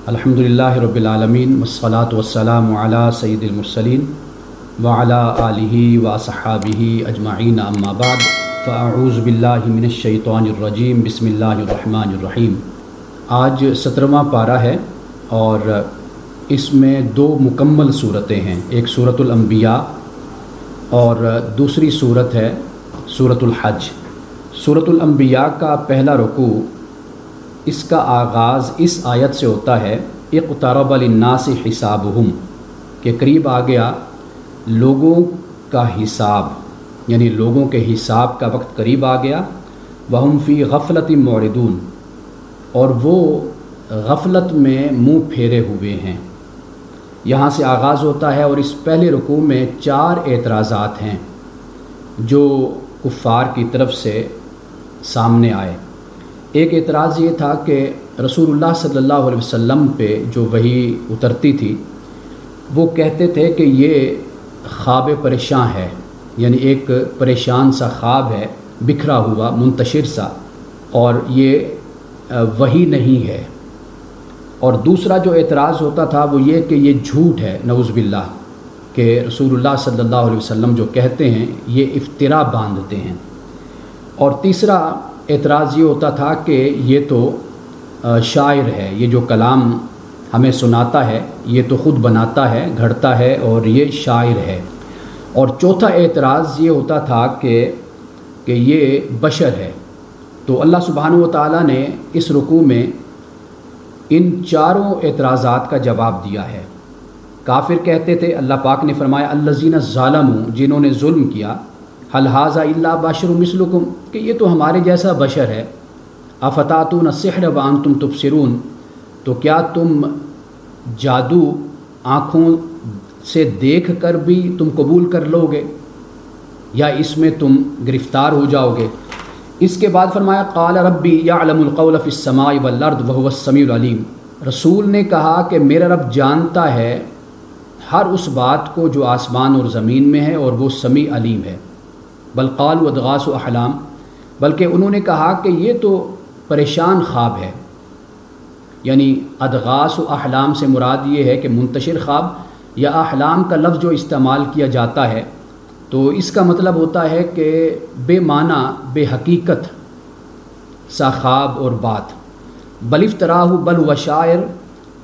الحمدللہ رب العالمین والصلاة والسلام علی سید المرسلین وعلی آلہ واصحابہ اجمعین اما بعد فاعوذ باللہ من الشیطان الرجیم بسم اللہ الرحمن الرحیم۔ آج 17واں پارہ ہے اور اس میں 2 مکمل صورتیں ہیں، ایک سورۃ الانبیاء اور دوسری صورت ہے سورۃ الحج۔ سورۃ الانبیاء کا پہلا رکوع اس کا آغاز اس آیت سے ہوتا ہے اقترب للناس حسابہم، کہ قریب آ گیا لوگوں کا حساب، یعنی لوگوں کے حساب کا وقت قریب آ گیا۔ وہم فی غفلۃ معرضون، اور وہ غفلت میں منہ پھیرے ہوئے ہیں۔ یہاں سے آغاز ہوتا ہے اور اس پہلے رکوع میں 4 اعتراضات ہیں جو کفار کی طرف سے سامنے آئے۔ ایک اعتراض یہ تھا کہ رسول اللہ صلی اللہ علیہ وسلم پہ جو وحی اترتی تھی وہ کہتے تھے کہ یہ خواب پریشاں ہے، یعنی ایک پریشان سا خواب ہے، بکھرا ہوا منتشر سا، اور یہ وحی نہیں ہے۔ اور دوسرا جو اعتراض ہوتا تھا وہ یہ کہ یہ جھوٹ ہے، نعوذ باللہ، کہ رسول اللہ صلی اللہ علیہ وسلم جو کہتے ہیں یہ افترا باندھتے ہیں۔ اور تیسرا اعتراض یہ ہوتا تھا کہ یہ تو شاعر ہے، یہ جو کلام ہمیں سناتا ہے یہ تو خود بناتا ہے، گھڑتا ہے، اور یہ شاعر ہے۔ اور چوتھا اعتراض یہ ہوتا تھا کہ یہ بشر ہے۔ تو اللہ سبحانہ و تعالیٰ نے اس رکوع میں ان 4 اعتراضات کا جواب دیا ہے۔ کافر کہتے تھے، اللہ پاک نے فرمایا الذین ظالموا، جنہوں نے ظلم کیا، حل ھذا الا بشر مثلکم، کہ یہ تو ہمارے جیسا بشر ہے۔ افتاتون السحر وانتم تبصرون، تو کیا تم جادو آنکھوں سے دیکھ کر بھی تم قبول کر لو گے، یا اس میں تم گرفتار ہو جاؤ گے؟ اس کے بعد فرمایا قال ربی یعلم القول فی السماء والارض وهو السمیع العلیم، رسول نے کہا کہ میرا رب جانتا ہے ہر اس بات کو جو آسمان اور زمین میں ہے، اور وہ سمیع علیم ہے۔ بل قالوا اضغاث احلام، بلکہ انہوں نے کہا کہ یہ تو پریشان خواب ہے، یعنی اضغاث احلام سے مراد یہ ہے کہ منتشر خواب، یا احلام کا لفظ جو استعمال کیا جاتا ہے تو اس کا مطلب ہوتا ہے کہ بے معنی، بے حقیقت سا خواب اور بات۔ بل افتراہ بل ہوا شاعر،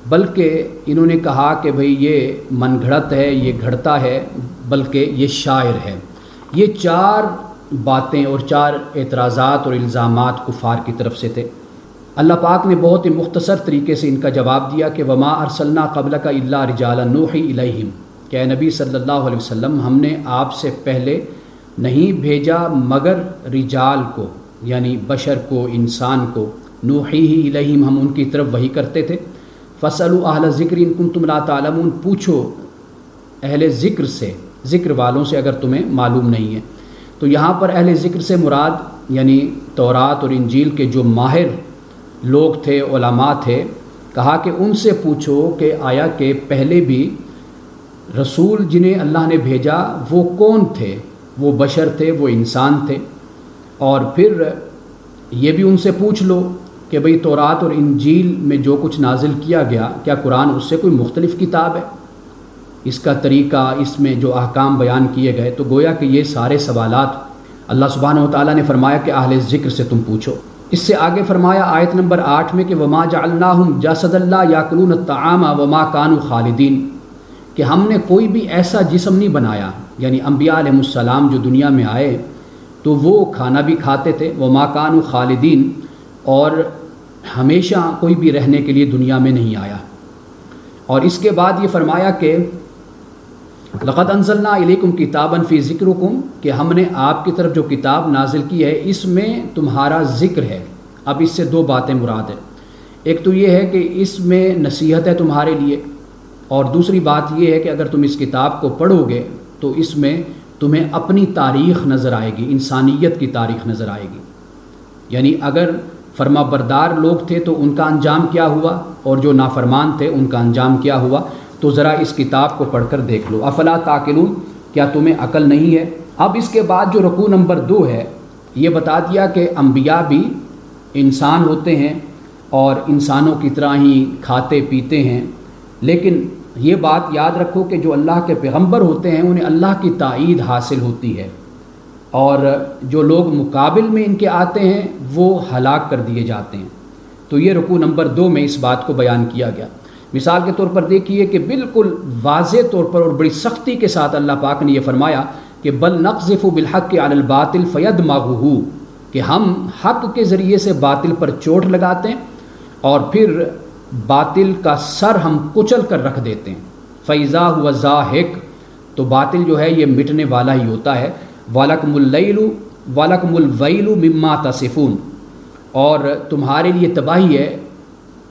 بلکہ انہوں نے کہا کہ بھئی یہ من گھڑت ہے، یہ گھڑتا ہے، بلکہ یہ شاعر ہے۔ یہ 4 باتیں اور 4 اعتراضات اور الزامات کفار کی طرف سے تھے۔ اللہ پاک نے بہت ہی مختصر طریقے سے ان کا جواب دیا کہ وما ارسلنا قبلک الا رجالا نوحی الیہم، کہ اے نبی صلی اللہ علیہ وسلم ہم نے آپ سے پہلے نہیں بھیجا مگر رجال کو، یعنی بشر کو، انسان کو، نوحی الیہم، ہم ان کی طرف وحی کرتے تھے۔ فاسألوا اہل الذکر ان کنتم لا تعلمون، پوچھو اہل ذکر سے، ذکر والوں سے اگر تمہیں معلوم نہیں ہے۔ تو یہاں پر اہل ذکر سے مراد یعنی تورات اور انجیل کے جو ماہر لوگ تھے، علماء تھے، کہا کہ ان سے پوچھو کہ آیا کہ پہلے بھی رسول جنہیں اللہ نے بھیجا وہ کون تھے؟ وہ بشر تھے، وہ انسان تھے۔ اور پھر یہ بھی ان سے پوچھ لو کہ بھئی تورات اور انجیل میں جو کچھ نازل کیا گیا، کیا قرآن اس سے کوئی مختلف کتاب ہے؟ اس کا طریقہ، اس میں جو احکام بیان کیے گئے، تو گویا کہ یہ سارے سوالات اللہ سبحانہ و تعالیٰ نے فرمایا کہ اہل ذکر سے تم پوچھو۔ اس سے آگے فرمایا آیت نمبر 8 میں کہ وما جعلناہم جسدا لا یاکلون الطعام وما کانوا خالدین، کہ ہم نے کوئی بھی ایسا جسم نہیں بنایا، یعنی انبیاء علیہ السلام جو دنیا میں آئے تو وہ کھانا بھی کھاتے تھے، وما کانوا خالدین، اور ہمیشہ کوئی بھی رہنے کے لیے دنیا میں نہیں آیا۔ اور اس کے بعد یہ فرمایا کہ لقد انزلنا الیکم کتابا فی ذکرکم، کہ ہم نے آپ کی طرف جو کتاب نازل کی ہے اس میں تمہارا ذکر ہے۔ اب اس سے 2 باتیں مراد ہیں، ایک تو یہ ہے کہ اس میں نصیحت ہے تمہارے لیے، اور دوسری بات یہ ہے کہ اگر تم اس کتاب کو پڑھو گے تو اس میں تمہیں اپنی تاریخ نظر آئے گی، انسانیت کی تاریخ نظر آئے گی۔ یعنی اگر فرما بردار لوگ تھے تو ان کا انجام کیا ہوا، اور جو نافرمان تھے ان کا انجام کیا ہوا، تو ذرا اس کتاب کو پڑھ کر دیکھ لو۔ افلا تعقلون، کیا تمہیں عقل نہیں ہے؟ اب اس کے بعد جو رکوع نمبر 2 ہے یہ بتا دیا کہ انبیاء بھی انسان ہوتے ہیں، اور انسانوں کی طرح ہی کھاتے پیتے ہیں، لیکن یہ بات یاد رکھو کہ جو اللہ کے پیغمبر ہوتے ہیں انہیں اللہ کی تائید حاصل ہوتی ہے، اور جو لوگ مقابل میں ان کے آتے ہیں وہ ہلاک کر دیے جاتے ہیں۔ تو یہ رکوع نمبر 2 میں اس بات کو بیان کیا گیا۔ مثال کے طور پر دیکھیے کہ بالکل واضح طور پر اور بڑی سختی کے ساتھ اللہ پاک نے یہ فرمایا کہ بل نقذف بالحق علی الباطل فیدمغہ، کہ ہم حق کے ذریعے سے باطل پر چوٹ لگاتے ہیں اور پھر باطل کا سر ہم کچل کر رکھ دیتے ہیں۔ فَإِذَا هُوَ زَاهِقٌ، تو باطل جو ہے یہ مٹنے والا ہی ہوتا ہے۔ وَلَكُمُ الْوَيْلُ مِمَّا تَصِفُونَ، اور تمہارے لیے تباہی ہے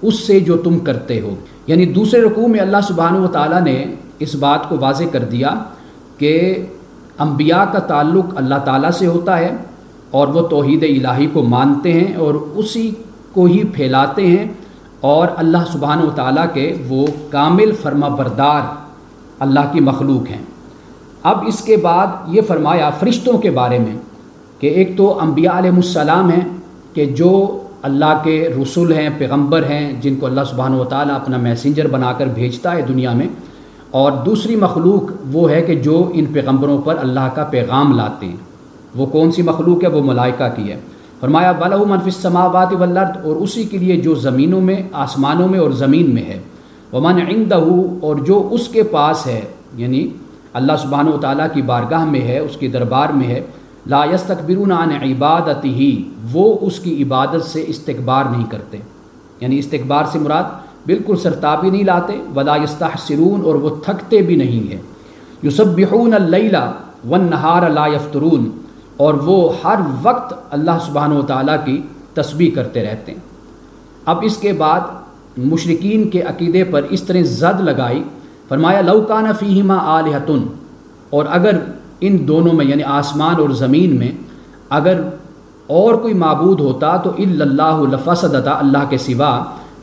اس سے جو تم کرتے ہو۔ یعنی دوسرے رکوع میں اللہ سبحانہ و تعالیٰ نے اس بات کو واضح کر دیا کہ انبیاء کا تعلق اللہ تعالیٰ سے ہوتا ہے اور وہ توحید الہی کو مانتے ہیں اور اسی کو ہی پھیلاتے ہیں، اور اللہ سبحانہ و تعالیٰ کے وہ کامل فرما بردار اللہ کی مخلوق ہیں۔ اب اس کے بعد یہ فرمایا فرشتوں کے بارے میں کہ ایک تو انبیاء علیہ السلام ہیں کہ جو اللہ کے رسول ہیں، پیغمبر ہیں، جن کو اللہ سبحانہ و تعالیٰ اپنا میسنجر بنا کر بھیجتا ہے دنیا میں، اور دوسری مخلوق وہ ہے کہ جو ان پیغمبروں پر اللہ کا پیغام لاتے ہیں۔ وہ کون سی مخلوق ہے؟ وہ ملائکہ کی ہے۔ فرمایا وَلَهُ مَن فِي السَّمَاوَاتِ وَالْأَرْضِ، اور اسی کے لیے جو زمینوں میں، آسمانوں میں اور زمین میں ہے۔ وَمَنْ عِنْدَهُ، اور جو اس کے پاس ہے، یعنی اللہ سبحانہ و تعالیٰ کی بارگاہ میں ہے، اس کے دربار میں ہے۔ لا یستکبرون عن عبادتہ، وہ اس کی عبادت سے استکبار نہیں کرتے، یعنی استکبار سے مراد بالکل سرتابی نہیں لاتے۔ ولا یستحسرون، اور وہ تھکتے بھی نہیں ہیں۔ یسبحون اللیل والنہار لا یفترون، اور وہ ہر وقت اللہ سبحانہ و تعالیٰ کی تسبیح کرتے رہتے ہیں۔ اب اس کے بعد مشرکین کے عقیدے پر اس طرح زد لگائی، فرمایا لو کان فیہما آلہۃ، اور اگر ان دونوں میں یعنی آسمان اور زمین میں اگر اور کوئی معبود ہوتا تو الا اللہ لفسدتا، اللہ کے سوا،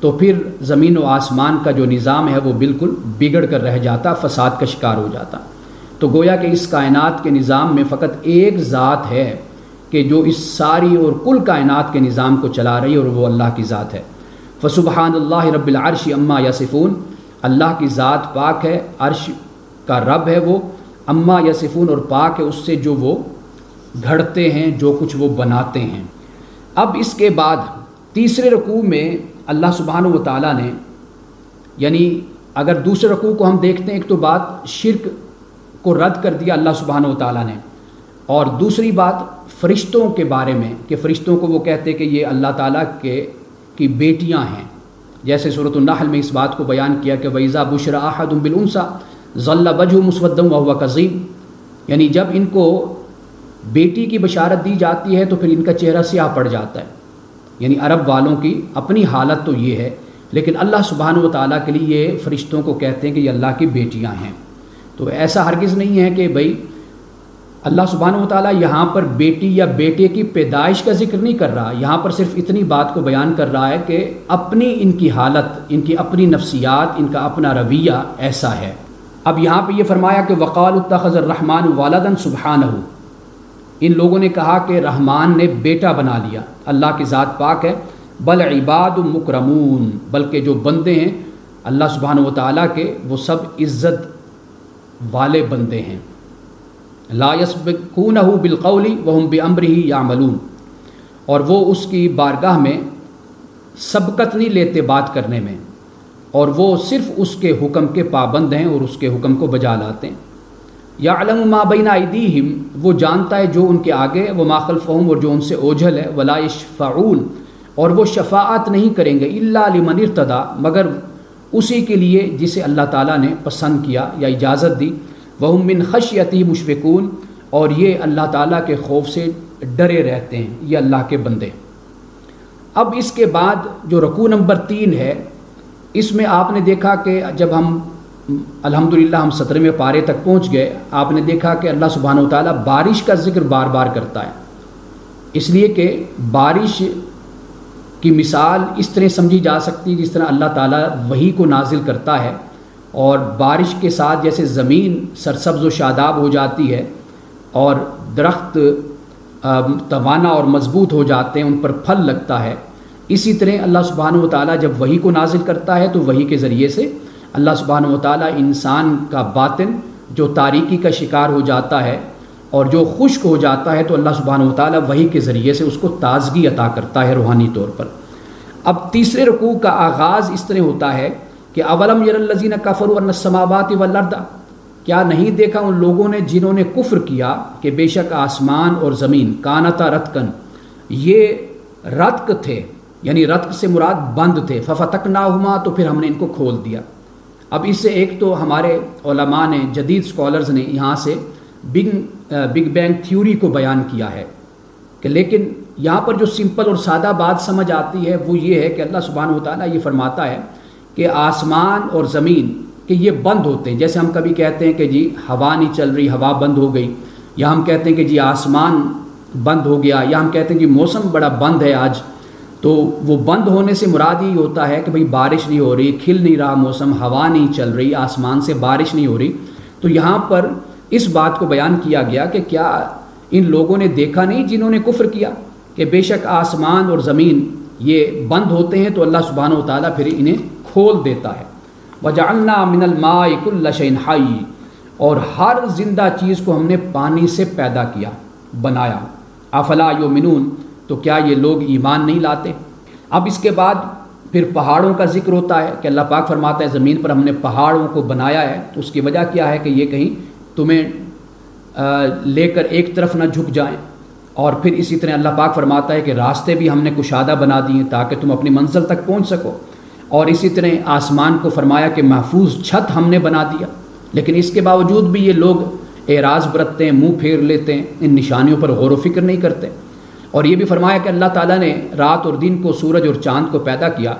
تو پھر زمین و آسمان کا جو نظام ہے وہ بالکل بگڑ کر رہ جاتا، فساد کا شکار ہو جاتا۔ تو گویا کہ اس کائنات کے نظام میں فقط ایک ذات ہے کہ جو اس ساری اور کل کائنات کے نظام کو چلا رہی ہے، اور وہ اللہ کی ذات ہے۔ فسبحان اللہ رب العرش عما یصفون، اللہ کی ذات پاک ہے، عرش کا رب ہے وہ، عما یصفون، اور پاک ہے اس سے جو وہ گھڑتے ہیں، جو کچھ وہ بناتے ہیں۔ اب اس کے بعد تیسرے رکوع میں اللہ سبحانہ و تعالیٰ نے، یعنی اگر دوسرے رکوع کو ہم دیکھتے ہیں، ایک تو بات شرک کو رد کر دیا اللہ سبحانہ و تعالیٰ نے، اور دوسری بات فرشتوں کے بارے میں کہ فرشتوں کو وہ کہتے کہ یہ اللہ تعالیٰ کی بیٹیاں ہیں، جیسے سورۃ النحل میں اس بات کو بیان کیا کہ وَإِذَا بُشِّرَ أَحَدٌ بِالْأُنثىٰ ظَلَّ وَجْهُهُ مُسْوَدًّا وَهُوَ كَظِيمٌ، یعنی جب ان کو بیٹی کی بشارت دی جاتی ہے تو پھر ان کا چہرہ سیاہ پڑ جاتا ہے۔ یعنی عرب والوں کی اپنی حالت تو یہ ہے، لیکن اللہ سبحانہ و تعالیٰ کے لیے یہ فرشتوں کو کہتے ہیں کہ یہ اللہ کی بیٹیاں ہیں۔ تو ایسا ہرگز نہیں ہے کہ بھئی اللہ سبحانہ و تعالیٰ یہاں پر بیٹی یا بیٹے کی پیدائش کا ذکر نہیں کر رہا، یہاں پر صرف اتنی بات کو بیان کر رہا ہے کہ اپنی ان کی حالت، ان کی اپنی نفسیات، ان کا اپنا رویہ ایسا ہے۔ اب یہاں پہ یہ فرمایا کہ وقالوا اتخذ الرحمن ولدا سبحانہ، ان لوگوں نے کہا کہ رحمان نے بیٹا بنا لیا، اللہ کی ذات پاک ہے۔ بل عباد مکرمون، بلکہ جو بندے ہیں اللہ سبحانہ و تعالیٰ کے وہ سب عزت والے بندے ہیں۔ لا یسبقونہ بالقول وہم بامرہ یعملون، اور وہ اس کی بارگاہ میں سبقت نہیں لیتے بات کرنے میں، اور وہ صرف اس کے حکم کے پابند ہیں اور اس کے حکم کو بجا لاتے ہیں۔ یعلم ما بین ایدیہم، وہ جانتا ہے جو ان کے آگے، وما خلفہم، اور جو ان سے اوجھل ہے، ولا یشفعون، اور وہ شفاعت نہیں کریں گے، الا لمن ارتضی، مگر اسی کے لیے جسے اللہ تعالیٰ نے پسند کیا یا اجازت دی۔ وہم من خشیتہ مشفقون، اور یہ اللہ تعالیٰ کے خوف سے ڈرے رہتے ہیں، یہ اللہ کے بندے۔ اب اس کے بعد جو رکوع نمبر 3 ہے، اس میں آپ نے دیکھا کہ جب ہم الحمدللہ ہم 17ویں پارے تک پہنچ گئے، آپ نے دیکھا کہ اللہ سبحانہ و تعالیٰ بارش کا ذکر بار بار کرتا ہے، اس لیے کہ بارش کی مثال اس طرح سمجھی جا سکتی جس طرح اللہ تعالیٰ وحی کو نازل کرتا ہے، اور بارش کے ساتھ جیسے زمین سرسبز و شاداب ہو جاتی ہے اور درخت توانا اور مضبوط ہو جاتے ہیں، ان پر پھل لگتا ہے، اسی طرح اللہ سبحانہ و تعالیٰ جب وحی کو نازل کرتا ہے تو وحی کے ذریعے سے اللہ سبحانہ و تعالیٰ انسان کا باطن جو تاریکی کا شکار ہو جاتا ہے اور جو خشک ہو جاتا ہے تو اللہ سبحانہ و تعالیٰ وحی کے ذریعے سے اس کو تازگی عطا کرتا ہے روحانی طور پر۔ اب تیسرے رکوع کا آغاز اس طرح ہوتا ہے کہ اولم یر الذین کفروا ان السماوات والارض، کیا نہیں دیکھا ان لوگوں نے جنہوں نے کفر کیا کہ بے شک آسمان اور زمین کانتا رتقن، یہ رتق تھے، یعنی رتق سے مراد بند تھے، ففتقناہما، تو پھر ہم نے ان کو کھول دیا۔ اب اس سے ایک تو ہمارے علماء نے، جدید سکولرز نے یہاں سے بگ بینگ تھیوری کو بیان کیا ہے کہ لیکن یہاں پر جو سمپل اور سادہ بات سمجھ آتی ہے وہ یہ ہے کہ اللہ سبحانہ و تعالیٰ یہ فرماتا ہے کہ آسمان اور زمین کہ یہ بند ہوتے ہیں، جیسے ہم کبھی کہتے ہیں کہ جی ہوا نہیں چل رہی، ہوا بند ہو گئی، یا ہم کہتے ہیں کہ جی آسمان بند ہو گیا، یا ہم کہتے ہیں کہ موسم بڑا بند ہے آج، تو وہ بند ہونے سے مراد یہ ہوتا ہے کہ بھئی بارش نہیں ہو رہی، کھل نہیں رہا موسم، ہوا نہیں چل رہی، آسمان سے بارش نہیں ہو رہی۔ تو یہاں پر اس بات کو بیان کیا گیا کہ کیا ان لوگوں نے دیکھا نہیں جنہوں نے کفر کیا کہ بے شک آسمان اور زمین یہ بند ہوتے ہیں تو اللہ سبحانہ و تعالیٰ پھر انہیں کھول دیتا ہے۔ وَجَعَلْنَا مِنَ الْمَاءِ كُلَّ شَيْءٍ حَيٍّ، اور ہر زندہ چیز کو ہم نے پانی سے پیدا کیا، بنایا۔ افلا یؤمنون، تو کیا یہ لوگ ایمان نہیں لاتے؟ اب اس کے بعد پھر پہاڑوں کا ذکر ہوتا ہے کہ اللہ پاک فرماتا ہے زمین پر ہم نے پہاڑوں کو بنایا ہے، تو اس کی وجہ کیا ہے کہ یہ کہیں تمہیں لے کر ایک طرف نہ جھک جائیں، اور پھر اسی طرح اللہ پاک فرماتا ہے کہ راستے بھی ہم نے کشادہ بنا دیے تاکہ تم اپنی منزل تک پہنچ سکو، اور اسی طرح آسمان کو فرمایا کہ محفوظ چھت ہم نے بنا دیا۔ لیکن اس کے باوجود بھی یہ لوگ اعراض برتتے ہیں، منہ پھیر لیتے ہیں، ان نشانیوں پر غور و فکر نہیں کرتے۔ اور یہ بھی فرمایا کہ اللہ تعالیٰ نے رات اور دن کو، سورج اور چاند کو پیدا کیا،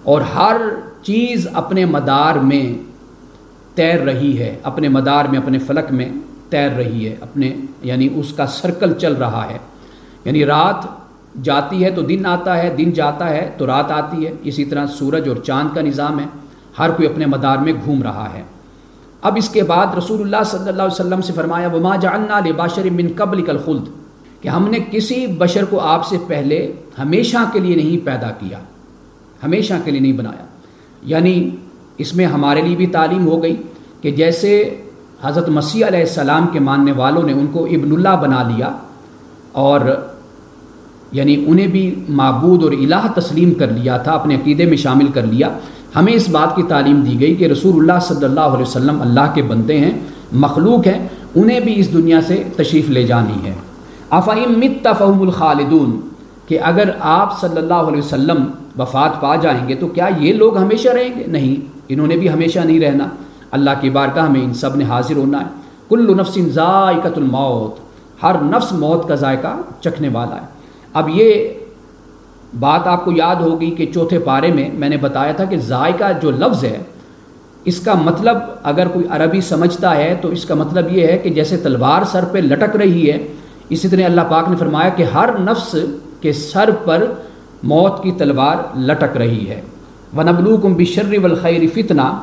اور ہر چیز اپنے مدار میں تیر رہی ہے، اپنے مدار میں، اپنے فلک میں تیر رہی ہے، اپنے یعنی اس کا سرکل چل رہا ہے، یعنی رات جاتی ہے تو دن آتا ہے، دن جاتا ہے تو رات آتی ہے، اسی طرح سورج اور چاند کا نظام ہے، ہر کوئی اپنے مدار میں گھوم رہا ہے۔ اب اس کے بعد رسول اللہ صلی اللہ علیہ وسلم سے فرمایا وَمَا جَعَلْنَا لِبَشَرٍ مِّن قَبْلِكَ الْخُلْدَ، کہ ہم نے کسی بشر کو آپ سے پہلے ہمیشہ کے لیے نہیں پیدا کیا، ہمیشہ کے لیے نہیں بنایا۔ یعنی اس میں ہمارے لیے بھی تعلیم ہو گئی کہ جیسے حضرت مسیح علیہ السلام کے ماننے والوں نے ان کو ابن اللہ بنا لیا، اور یعنی انہیں بھی معبود اور الہ تسلیم کر لیا تھا، اپنے عقیدے میں شامل کر لیا، ہمیں اس بات کی تعلیم دی گئی کہ رسول اللہ صلی اللہ علیہ وسلم اللہ کے بندے ہیں، مخلوق ہیں، انہیں بھی اس دنیا سے تشریف لے جانی ہے۔ أَفَإِن مِتَّ فَهُمُ الْخَالِدُونَ، کہ اگر آپ صلی اللہ علیہ وسلم وفات پا جائیں گے تو کیا یہ لوگ ہمیشہ رہیں گے؟ نہیں، انہوں نے بھی ہمیشہ نہیں رہنا، اللہ کی بارگاہ میں ان سب نے حاضر ہونا ہے۔ کل نفس ذائقۃ الموت، ہر نفس موت کا ذائقہ چکھنے والا ہے۔ اب یہ بات آپ کو یاد ہوگی کہ چوتھے پارے میں میں نے بتایا تھا کہ ذائقہ جو لفظ ہے اس کا مطلب اگر کوئی عربی سمجھتا ہے تو اس کا مطلب یہ ہے کہ جیسے تلوار سر پہ لٹک رہی ہے، اسی طرح اللہ پاک نے فرمایا کہ ہر نفس کے سر پر موت کی تلوار لٹک رہی ہے۔ وَنَبْلُوكُمْ بِالشَّرِّ وَالْخَيْرِ فِتْنَةً،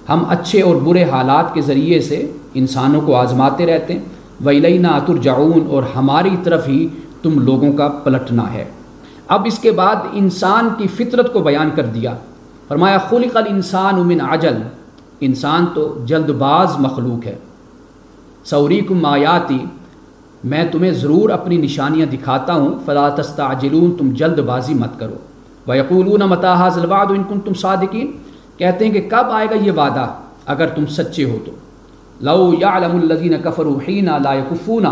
ہم اچھے اور برے حالات کے ذریعے سے انسانوں کو آزماتے رہتے ہیں۔ وَإِلَيْنَا تُرْجَعُونَ، اور ہماری طرف ہی تم لوگوں کا پلٹنا ہے۔ اب اس کے بعد انسان کی فطرت کو بیان کر دیا، فرمایا خُلِقَ الْإِنسَانُ مِنْ عَجَلٍ، انسان تو جلد باز مخلوق ہے۔ سَأُرِيكُمْ آیَاتِي، میں تمہیں ضرور اپنی نشانیاں دکھاتا ہوں، فَلَا تَسْتَعْجِلُونَ، تم جلد بازی مت کرو۔ وَيَقُولُونَ مَتَىٰ هَٰذَا الْوَعْدُ إِن كُنتُمْ صَادِقِينَ، کہتے ہیں کہ کب آئے گا یہ وعدہ اگر تم سچے ہو تو۔ لَوْ يَعْلَمُ الَّذِينَ كَفَرُوا حِينَ لَا يَكُفُّونَ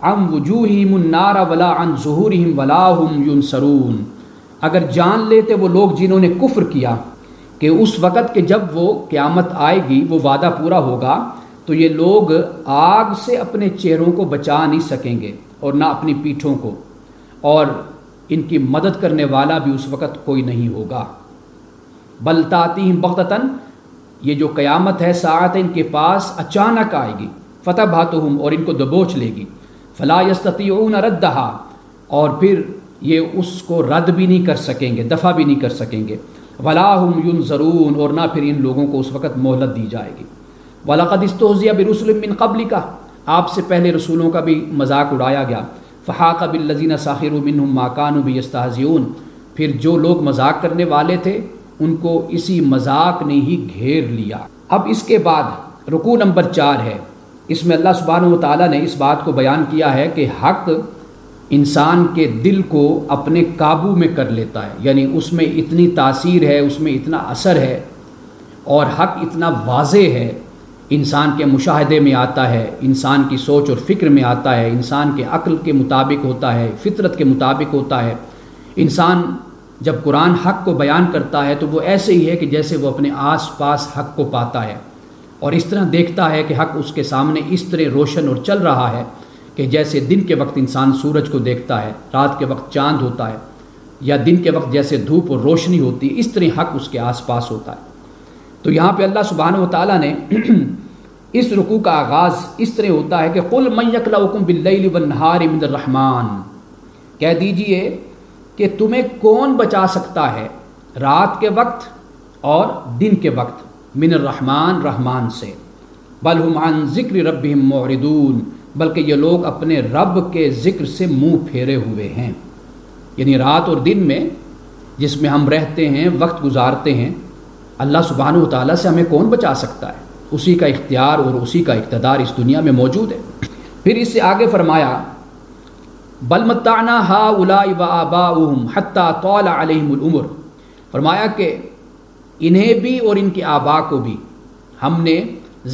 عَنْ وُجُوهِهِمُ النَّارَ وَلَا عَنْ ظُهُورِهِمْ وَلَا هُمْ يُنصَرُونَ، اگر جان لیتے وہ لوگ جنہوں نے کفر کیا کہ اس وقت کہ جب وہ قیامت آئے گی، وہ وعدہ پورا ہوگا، تو یہ لوگ آگ سے اپنے چہروں کو بچا نہیں سکیں گے اور نہ اپنی پیٹھوں کو، اور ان کی مدد کرنے والا بھی اس وقت کوئی نہیں ہوگا۔ بل تاتیہم بغتۃ، یہ جو قیامت ہے ساعت ان کے پاس اچانک آئے گی، فتبہتہم، اور ان کو دبوچ لے گی، فلا یستطیعون ردہا، اور پھر یہ اس کو رد بھی نہیں کر سکیں گے، دفع بھی نہیں کر سکیں گے، ولا ہم ینظرون، اور نہ پھر ان لوگوں کو اس وقت مہلت دی جائے گی۔ وَلَقَدِ اسْتُهْزِئَ بِرُسُلٍ مِّن قَبْلِكَ، آپ سے پہلے رسولوں کا بھی مذاق اڑایا گیا۔ فَحَاقَ بِالَّذِينَ سَخِرُوا مِنْهُمْ مَا كَانُوا بِهِ يَسْتَهْزِئُونَ، پھر جو لوگ مذاق کرنے والے تھے ان کو اسی مذاق نے ہی گھیر لیا۔ اب اس کے بعد رکوع نمبر 4 ہے، اس میں اللہ سبحانہ و تعالیٰ نے اس بات کو بیان کیا ہے کہ حق انسان کے دل کو اپنے قابو میں کر لیتا ہے، یعنی اس میں اتنی تاثیر ہے، اس میں اتنا اثر ہے، اور حق اتنا واضح ہے، انسان کے مشاہدے میں آتا ہے، انسان کی سوچ اور فکر میں آتا ہے، انسان کے عقل کے مطابق ہوتا ہے، فطرت کے مطابق ہوتا ہے۔ انسان جب قرآن حق کو بیان کرتا ہے تو وہ ایسے ہی ہے کہ جیسے وہ اپنے آس پاس حق کو پاتا ہے، اور اس طرح دیکھتا ہے کہ حق اس کے سامنے اس طرح روشن اور چل رہا ہے کہ جیسے دن کے وقت انسان سورج کو دیکھتا ہے، رات کے وقت چاند ہوتا ہے، یا دن کے وقت جیسے دھوپ اور روشنی ہوتی ہے، اس طرح حق اس کے آس پاس ہوتا ہے۔ تو یہاں پہ اللہ سبحانہ و تعالیٰ نے اس رکوع کا آغاز اس طرح ہوتا ہے کہ قُلْ مَن يَكْلَؤُكُم بِاللَّيْلِ وَالنَّهَارِ مِنَ الرَّحْمَٰنِ، کہہ دیجئے کہ تمہیں کون بچا سکتا ہے رات کے وقت اور دن کے وقت، من الرحمن، رحمان سے، بل ہم عن ذکر ربہم معرضون، بلکہ یہ لوگ اپنے رب کے ذکر سے منہ پھیرے ہوئے ہیں۔ یعنی رات اور دن میں جس میں ہم رہتے ہیں، وقت گزارتے ہیں، اللہ سبحانہ و تعالیٰ سے ہمیں کون بچا سکتا ہے؟ اسی کا اختیار اور اسی کا اقتدار اس دنیا میں موجود ہے۔ پھر اس سے آگے فرمایا بل متعنا ہؤلاء وآباؤہم حتی طال علیہم العمر، فرمایا کہ انہیں بھی اور ان کے آبا کو بھی ہم نے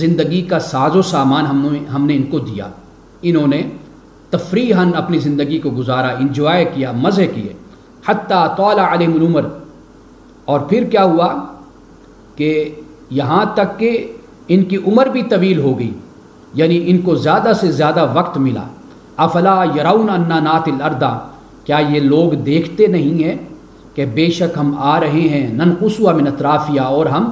زندگی کا ساز و سامان ہم نے ان کو دیا، انہوں نے تفریحاً اپنی زندگی کو گزارا، انجوائے کیا، مزے کیے، حتی طال علیہم العمر، اور پھر کیا ہوا کہ یہاں تک کہ ان کی عمر بھی طویل ہو گئی، یعنی ان کو زیادہ سے زیادہ وقت ملا۔ افلا یرون انا ناتی الارض، کیا یہ لوگ دیکھتے نہیں ہیں کہ بے شک ہم آ رہے ہیں، ننقصها من اطرافها، اور ہم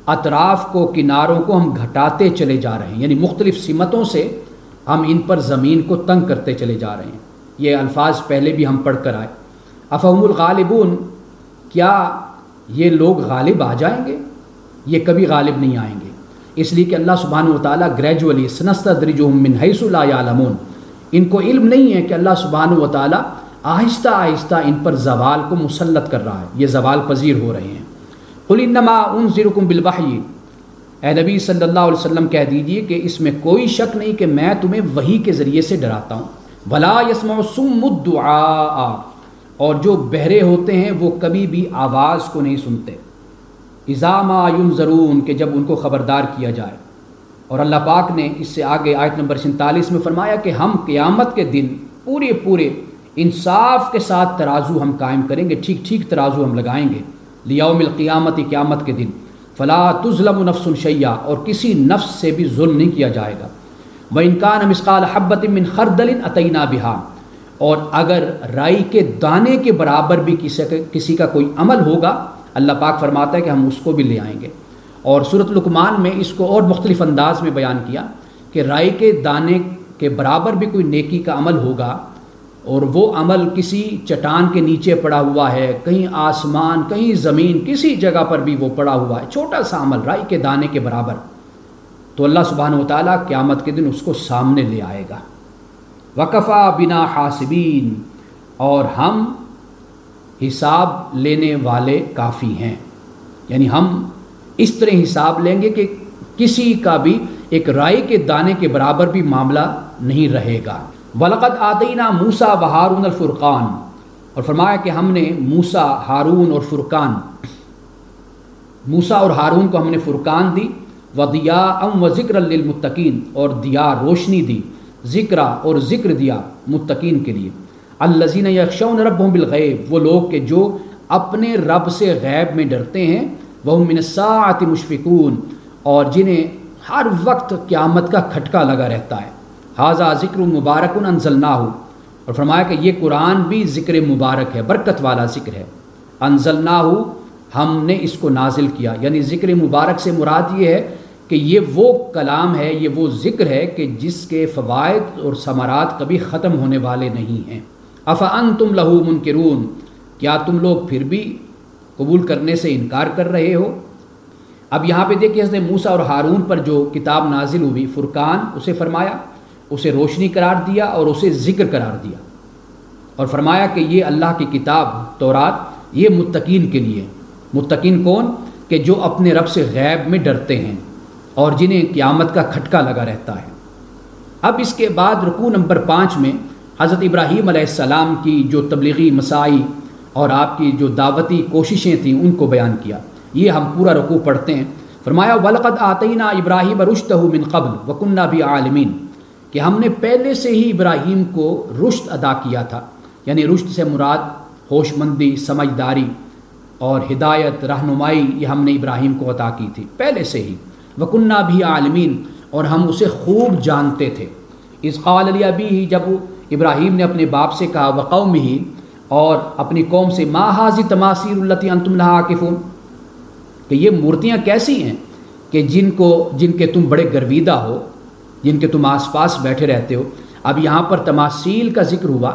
اطراف کو، کناروں کو ہم گھٹاتے چلے جا رہے ہیں، یعنی مختلف سمتوں سے ہم ان پر زمین کو تنگ کرتے چلے جا رہے ہیں۔ یہ الفاظ پہلے بھی ہم پڑھ کر آئے۔ افہم الغالبون، کیا یہ لوگ غالب آ جائیں گے؟ یہ کبھی غالب نہیں آئیں گے، اس لیے کہ اللہ سبحانہ و تعالیٰ گریجولی سنستدرجہم من حیث لا یعلمون، ان کو علم نہیں ہے کہ اللہ سبحانہ و تعالیٰ آہستہ آہستہ ان پر زوال کو مسلط کر رہا ہے، یہ زوال پذیر ہو رہے ہیں۔ قل انما انذرکم بالوحی، اے نبی صلی اللہ علیہ وسلم کہہ دیجئے کہ اس میں کوئی شک نہیں کہ میں تمہیں وحی کے ذریعے سے ڈراتا ہوں۔ ولا یسمع الصم الدعاء، اور جو بہرے ہوتے ہیں وہ کبھی بھی آواز کو نہیں سنتے، اذا ما ینذرون، کہ جب ان کو خبردار کیا جائے۔ اور اللہ پاک نے اس سے آگے آیت نمبر 47 میں فرمایا کہ ہم قیامت کے دن پورے انصاف کے ساتھ ترازو ہم قائم کریں گے، ٹھیک ٹھیک ترازو ہم لگائیں گے، لیوم القیامت، قیامت کے دن، فلا تظلم نفس شیئا، اور کسی نفس سے بھی ظلم نہیں کیا جائے گا، وَإِن كَانَ مِثْقَالَ حَبَّةٍ مِّنْ خَرْدَلٍ أَتَيْنَا بِهَا، اور اگر رائی کے دانے کے برابر بھی کسی کا کوئی عمل ہوگا، اللہ پاک فرماتا ہے کہ ہم اس کو بھی لے آئیں گے۔ اور سورۃ لقمان میں اس کو اور مختلف انداز میں بیان کیا کہ رائی کے دانے کے برابر بھی کوئی نیکی کا عمل ہوگا، اور وہ عمل کسی چٹان کے نیچے پڑا ہوا ہے، کہیں آسمان، کہیں زمین، کسی جگہ پر بھی وہ پڑا ہوا ہے، چھوٹا سا عمل رائی کے دانے کے برابر، تو اللہ سبحانہ و تعالیٰ قیامت کے دن اس کو سامنے لے آئے گا۔ وَكَفَى بِنَا حَاسِبِينَ، اور ہم حساب لینے والے کافی ہیں، یعنی ہم اس طرح حساب لیں گے کہ کسی کا بھی ایک رائی کے دانے کے برابر بھی معاملہ نہیں رہے گا۔ وَلَقَدْ آتَيْنَا مُوسَىٰ وَهَارُونَ الْفُرْقَانَ، اور فرمایا کہ ہم نے موسیٰ، ہارون اور فرقان، موسیٰ اور ہارون کو ہم نے فرقان دی، وَضِيَاءً وَذِكْرًا لِّلْمُتَّقِينَ، اور دیا، روشنی دی، ذکر اور ذکر دیا متقین کے لیے۔ الَّذِينَ يَخْشَوْنَ رَبَّهُم بِالْغَيْبِ، وہ لوگ کہ جو اپنے رب سے غیب میں ڈرتے ہیں، وَهُم مِّنَ السَّاعَةِ مُشْفِقُونَ، اور جنہیں ہر وقت قیامت کا کھٹکا لگا رہتا ہے۔ ھذا ذکر مبارک انزلناہ، اور فرمایا کہ یہ قرآن بھی ذکر مبارک ہے، برکت والا ذکر ہے۔ انزلناہ، ہم نے اس کو نازل کیا، یعنی ذکر مبارک سے مراد یہ ہے کہ یہ وہ کلام ہے، یہ وہ ذکر ہے کہ جس کے فوائد اور ثمرات کبھی ختم ہونے والے نہیں ہیں۔ افانتم لہ منکرون، کیا تم لوگ پھر بھی قبول کرنے سے انکار کر رہے ہو؟ اب یہاں پہ دیکھیے حضرت موسیٰ اور ہارون پر جو کتاب نازل ہوئی، فرقان، اسے فرمایا، اسے روشنی قرار دیا اور اسے ذکر قرار دیا۔ اور فرمایا کہ یہ اللہ کی کتاب تورات یہ متقین کے لیے. متقین کون؟ کہ جو اپنے رب سے غیب میں ڈرتے ہیں اور جنہیں قیامت کا کھٹکا لگا رہتا ہے. اب اس کے بعد رکوع نمبر 5 میں حضرت ابراہیم علیہ السلام کی جو تبلیغی مساعی اور آپ کی جو دعوتی کوششیں تھیں ان کو بیان کیا. یہ ہم پورا رکوع پڑھتے ہیں. فرمایا وَلَقَدْ آتَيْنَا إِبْرَاهِيمَ رُشْدَهُ مِنْ قَبْلُ وَكُنَّا بِهِ عَالِمِينَ کہ ہم نے پہلے سے ہی ابراہیم کو رشد عطا کیا تھا. یعنی رشد سے مراد ہوش مندی، سمجھداری اور ہدایت، رہنمائی، یہ ہم نے ابراہیم کو عطا کی تھی پہلے سے ہی. وَكُنَّا بِهِ عَالِمِينَ اور ہم اسے خوب جانتے تھے. اِذْ قَالَ لِأَبِيهِ جب ابراہیم نے اپنے باپ سے کہا وَقَوْمِهِ اور اپنی قوم سے مَا هَٰذِهِ التَّمَاثِيلُ الَّتِي أَنتُمْ لَهَا عَاكِفُونَ کہ یہ مورتیاں کیسی ہیں کہ جن کے تم بڑے گرویدہ ہو، جن کے تم آس پاس بیٹھے رہتے ہو. اب یہاں پر تماثیل کا ذکر ہوا،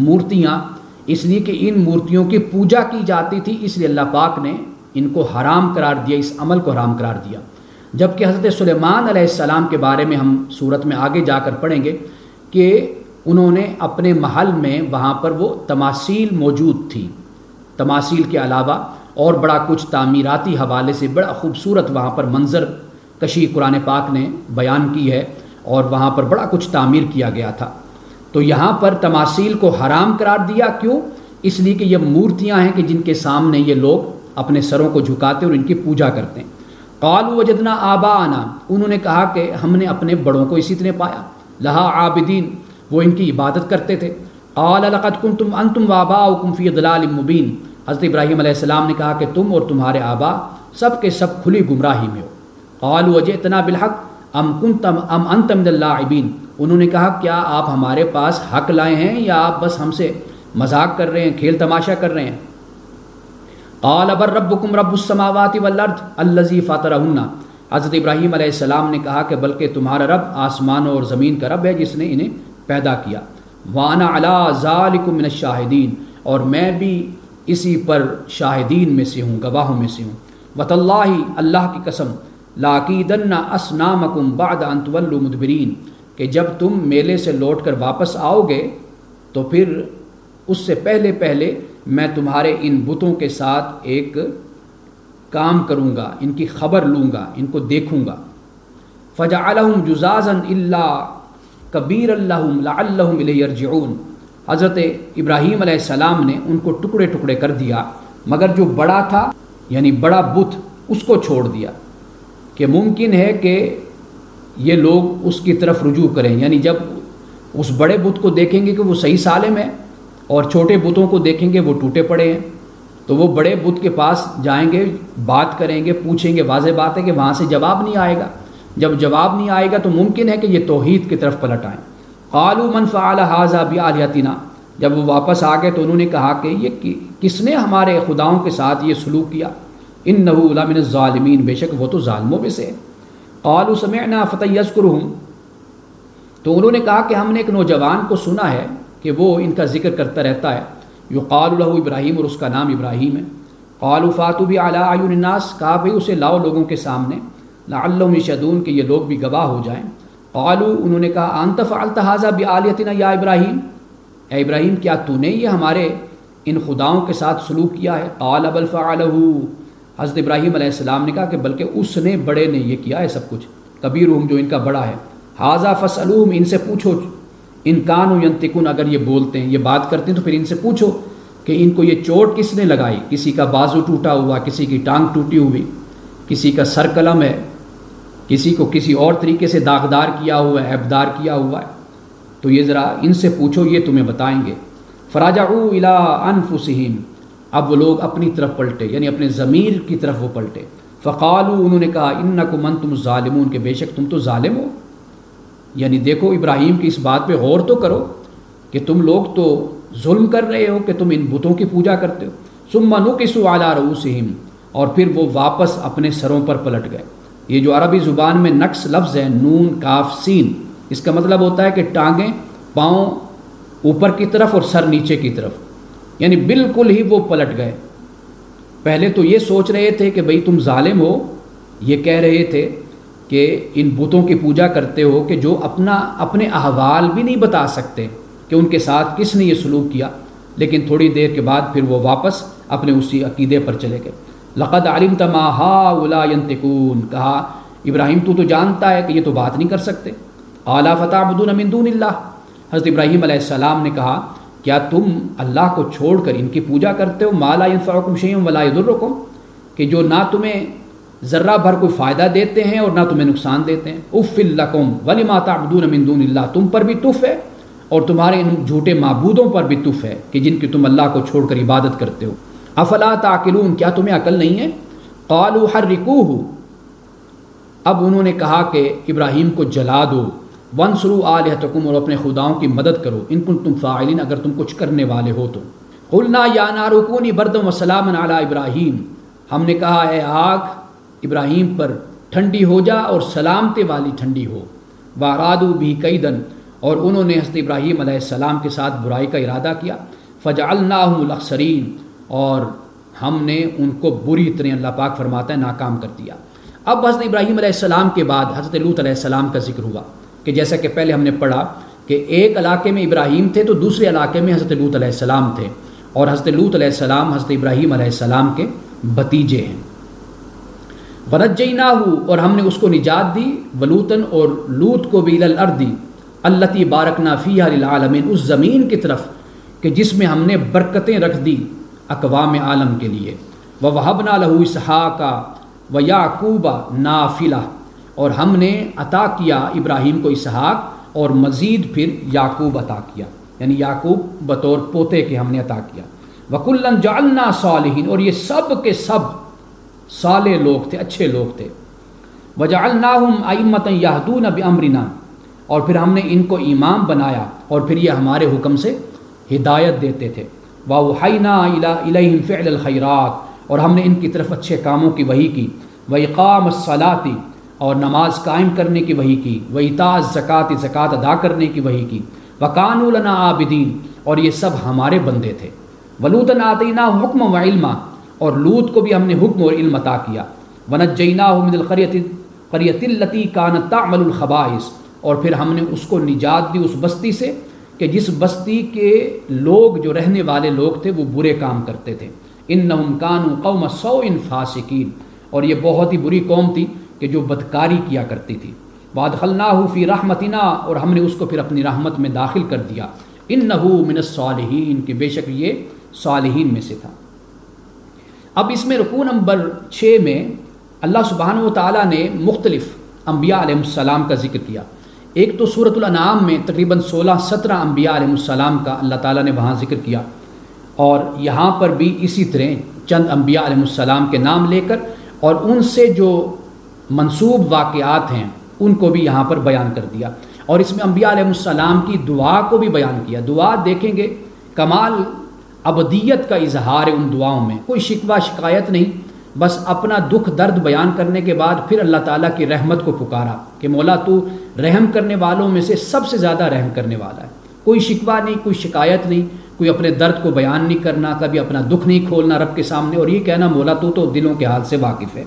مورتیاں، اس لیے کہ ان مورتیوں کی پوجا کی جاتی تھی، اس لیے اللہ پاک نے ان کو حرام قرار دیا، اس عمل کو حرام قرار دیا. جبکہ حضرت سلیمان علیہ السلام کے بارے میں ہم سورت میں آگے جا کر پڑھیں گے کہ انہوں نے اپنے محل میں وہاں پر وہ تماثیل موجود تھی. تماثیل کے علاوہ اور بڑا کچھ تعمیراتی حوالے سے بڑا خوبصورت وہاں پر منظر کشی قرآن پاک نے بیان کی ہے اور وہاں پر بڑا کچھ تعمیر کیا گیا تھا. تو یہاں پر تماثیل کو حرام قرار دیا. کیوں؟ اس لیے کہ یہ مورتیاں ہیں کہ جن کے سامنے یہ لوگ اپنے سروں کو جھکاتے اور ان کی پوجا کرتے ہیں. قالوا وجدنا آباءنا انہوں نے کہا کہ ہم نے اپنے بڑوں کو اسی طرح پایا. لہا عابدین وہ ان کی عبادت کرتے تھے. قال لقد کنتم انتم وآباؤکم فی ضلال مبین حضرت ابراہیم علیہ السلام نے کہا کہ تم اور تمہارے آبا سب کے سب کھلی گمراہی میں ہو. قالوا وجئتنا بالحق ام انت من اللاعبین انہوں نے کہا کیا آپ ہمارے پاس حق لائے ہیں یا آپ بس ہم سے مذاق کر رہے ہیں، کھیل تماشا کر رہے ہیں. قال بل ربکم رب السماوات والارض الذی فطرہن حضرت ابراہیم علیہ السلام نے کہا کہ بلکہ تمہارا رب آسمانوں اور زمین کا رب ہے جس نے انہیں پیدا کیا. وانا علی ذالک من الشاہدین اور میں بھی اسی پر شاہدین میں سے ہوں، گواہوں میں سے ہوں. وتاللہ اللہ کی قسم لاکیدن اصنامکم بعد ان تولوا مدبرین کہ جب تم میلے سے لوٹ کر واپس آؤ گے تو پھر اس سے پہلے میں تمہارے ان بتوں کے ساتھ ایک کام کروں گا، ان کی خبر لوں گا، ان کو دیکھوں گا. فجعلہم جزازا الا کبیر لہم لعلہم الیہ یرجعون حضرت ابراہیم علیہ السلام نے ان کو ٹکڑے ٹکڑے کر دیا مگر جو بڑا تھا یعنی بڑا بت اس کو چھوڑ دیا کہ ممکن ہے کہ یہ لوگ اس کی طرف رجوع کریں. یعنی جب اس بڑے بت کو دیکھیں گے کہ وہ صحیح سالم ہے اور چھوٹے بتوں کو دیکھیں گے وہ ٹوٹے پڑے ہیں تو وہ بڑے بت کے پاس جائیں گے، بات کریں گے، پوچھیں گے. واضح بات ہے کہ وہاں سے جواب نہیں آئے گا. جب جواب نہیں آئے گا تو ممکن ہے کہ یہ توحید کی طرف پلٹ آئیں. قالوا من فعل هذا بآلهتنا جب وہ واپس آ گئے تو انہوں نے کہا کہ یہ کس نے ہمارے خداؤں کے ساتھ یہ سلوک کیا. انه لمن الظالمین بے شک وہ تو ظالموں میں سے. قالوا سمعنا فتى يذكرهم تو انہوں نے کہا کہ ہم نے ایک نوجوان کو سنا ہے کہ وہ ان کا ذکر کرتا رہتا ہے. یقال له ابراہیم اور اس کا نام ابراہیم ہے. قالوا فاتوا به على اعین الناس کہا بھئی اسے لاؤ لوگوں کے سامنے لعلهم یشهدون کہ یہ لوگ بھی گواہ ہو جائیں. قالوا انہوں نے کہا انت فعلت هذا بآلهتنا یا ابراہیم اے ابراہیم کیا تو نے یہ ہمارے ان خداؤں کے ساتھ سلوک کیا ہے. قال بل فعله حضرت ابراہیم علیہ السلام نے کہا کہ بلکہ اس نے بڑے نے یہ کیا ہے سب کچھ. کبیرہم جو ان کا بڑا ہے. ھذا فاسألوہم ان سے پوچھو ان کانوا ینطقون اگر یہ بولتے ہیں یہ بات کرتے ہیں تو پھر ان سے پوچھو کہ ان کو یہ چوٹ کس نے لگائی. کسی کا بازو ٹوٹا ہوا، کسی کی ٹانگ ٹوٹی ہوئی، کسی کا سر قلم ہے، کسی کو کسی اور طریقے سے داغدار کیا ہوا ہے، عیبدار کیا ہوا ہے. تو یہ ذرا ان سے پوچھو یہ تمہیں بتائیں گے. فرجعوا الی انفسہم اب وہ لوگ اپنی طرف پلٹے یعنی اپنے ضمیر کی طرف وہ پلٹے. فقالوا انہوں نے کہا انکم انتم الظالمون کہ بے شک تم تو ظالم ہو. یعنی دیکھو ابراہیم کی اس بات پہ غور تو کرو کہ تم لوگ تو ظلم کر رہے ہو کہ تم ان بتوں کی پوجا کرتے ہو. ثم نکسوا علی رؤوسہم اور پھر وہ واپس اپنے سروں پر پلٹ گئے. یہ جو عربی زبان میں نقص لفظ ہے نون کاف سین اس کا مطلب ہوتا ہے کہ ٹانگیں پاؤں اوپر کی طرف اور سر نیچے کی طرف یعنی بالکل ہی وہ پلٹ گئے. پہلے تو یہ سوچ رہے تھے کہ بھئی تم ظالم ہو، یہ کہہ رہے تھے کہ ان بتوں کی پوجا کرتے ہو کہ جو اپنے احوال بھی نہیں بتا سکتے، کہ ان کے ساتھ کس نے یہ سلوک کیا، لیکن تھوڑی دیر کے بعد پھر وہ واپس اپنے اسی عقیدے پر چلے گئے۔ لقد علمت ما هؤلاء ينطقون، کہا ابراہیم تو جانتا ہے کہ یہ تو بات نہیں کر سکتے۔ قال فتعبدون من دون اللہ، حضرت ابراہیم علیہ السلام نے کہا کیا تم اللہ کو چھوڑ کر ان کی پوجا کرتے ہو، ما لا ينفعكم شيء ولا يضركم، کہ جو نہ تمہیں ذرہ بھر کوئی فائدہ دیتے ہیں اور نہ تمہیں نقصان دیتے ہیں۔ اف لکم ولما تعبدون من دون اللہ، تم پر بھی تف ہے اور تمہارے ان جھوٹے معبودوں پر بھی تف ہے کہ جن کی تم اللہ کو چھوڑ کر عبادت کرتے ہو۔ افلا تعقلون، کیا تمہیں عقل نہیں ہے؟ قالوا حرقوه، اب انہوں نے کہا کہ ابراہیم کو جلا دو، وانصروا آلہتکم، اور اپنے خداؤں کی مدد کرو، ان کنتم فاعلین، اگر تم کچھ کرنے والے ہو تو۔ قلنا یا نار کونی بردا وسلاما علی ابراہیم، ہم نے کہا اے آگ ابراہیم پر ٹھنڈی ہو جا اور سلامتی والی ٹھنڈی ہو۔ وارادوا بھی کیدن، اور انہوں نے حضرت ابراہیم علیہ السلام کے ساتھ برائی کا ارادہ کیا۔ فجعلناہم الاخسرین، اور ہم نے ان کو بری طرح، اللہ پاک فرماتا ہے، ناکام کر دیا۔ اب حضرت ابراہیم علیہ السلام کے بعد حضرت لوط علیہ السلام کا ذکر ہوا کہ جیسا کہ پہلے ہم نے پڑھا کہ ایک علاقے میں ابراہیم تھے تو دوسرے علاقے میں حضرت لوط علیہ السلام تھے، اور حضرت لوط علیہ السلام حضرت ابراہیم علیہ السلام کے بھتیجے ہیں۔ وَنَجَّيْنَاهُ، اور ہم نے اس کو نجات دی، وَلُوطًا، اور لوط کو بھی، إِلَى الْأَرْضِ الَّتِي بَارَكْنَا فِيهَا لِلْعَالَمِينَ، اس زمین کی طرف کہ جس میں ہم نے برکتیں رکھ دی اقوام عالم کے لیے۔ وَوَهَبْنَا لَهُ إِسْحَاقَ وَيَعْقُوبَ نَافِلَةً، اور ہم نے عطا کیا ابراہیم کو اسحاق اور مزید پھر یعقوب عطا کیا، یعنی یعقوب بطور پوتے کے ہم نے عطا کیا۔ وَكُلًّا جَعَلْنَا صَالِحِينَ، اور یہ سب کے سب صالح لوگ تھے، اچھے لوگ تھے۔ وَجَعَلْنَاهُمْ أَئِمَّةً يَهْدُونَ بِأَمْرِنَا، اور پھر ہم نے ان کو امام بنایا اور پھر یہ ہمارے حکم سے ہدایت دیتے تھے۔ وَأَوْحَيْنَا إِلَيْهِمْ فِعْلَ الْخَيْرَاتِ، اور ہم نے ان کی طرف اچھے کاموں کی وحی کی۔ وَإِقَامَ الصَّلَاةِ، اور نماز قائم کرنے کی وحی کی۔ وَإِيتَاءَ الزَّكَاةِ، زکوٰۃ ادا کرنے کی وحی کی۔ وَكَانُوا لَنَا عَابِدِينَ، اور یہ سب ہمارے بندے تھے۔ وَلُوطًا آتَيْنَاهُ حُكْمًا وَعِلْمًا، اور لوط کو بھی ہم نے حکم اور علم عطا کیا۔ وَنَجَّيْنَاهُ مِنَ الْقَرْيَةِ الَّتِي كَانَتْ تَعْمَلُ الْخَبَائِثَ، اور پھر ہم نے اس کو نجات دی اس بستی سے کہ جس بستی کے لوگ، جو رہنے والے لوگ تھے، وہ برے کام کرتے تھے۔ إِنَّهُمْ كَانُوا قَوْمَ سَوْءٍ فَاسِقِينَ، اور یہ بہت ہی بری قوم تھی کہ جو بدکاری کیا کرتی تھی۔ وَأَدْخَلْنَاهُ فِي رَحْمَتِنَا، اور ہم نے اس کو پھر اپنی رحمت میں داخل کر دیا۔ إِنَّهُ مِنَ الصَّالِحِينَ، کہ بے شک یہ صالحین میں سے تھا۔ اب اس میں رکوع نمبر 6 میں اللہ سبحانہ و تعالیٰ نے مختلف انبیاء علیہ السلام کا ذکر کیا۔ ایک تو سورۃ الانعام میں تقریباً 16-17 انبیاء علیہ السلام کا اللہ تعالیٰ نے وہاں ذکر کیا، اور یہاں پر بھی اسی طرح چند انبیاء علیہ السلام کے نام لے کر اور ان سے جو منسوب واقعات ہیں ان کو بھی یہاں پر بیان کر دیا، اور اس میں انبیاء علیہ السلام کی دعا کو بھی بیان کیا۔ دعا دیکھیں گے کمال ابدیت کا اظہار ہے ان دعاؤں میں، کوئی شکوہ شکایت نہیں، بس اپنا دکھ درد بیان کرنے کے بعد پھر اللہ تعالیٰ کی رحمت کو پکارا کہ مولا تو رحم کرنے والوں میں سے سب سے زیادہ رحم کرنے والا ہے۔ کوئی شکوہ نہیں، کوئی شکایت نہیں، کوئی اپنے درد کو بیان نہیں کرنا، کبھی اپنا دکھ نہیں کھولنا رب کے سامنے، اور یہ کہنا مولا تو دلوں کے حال سے واقف ہے۔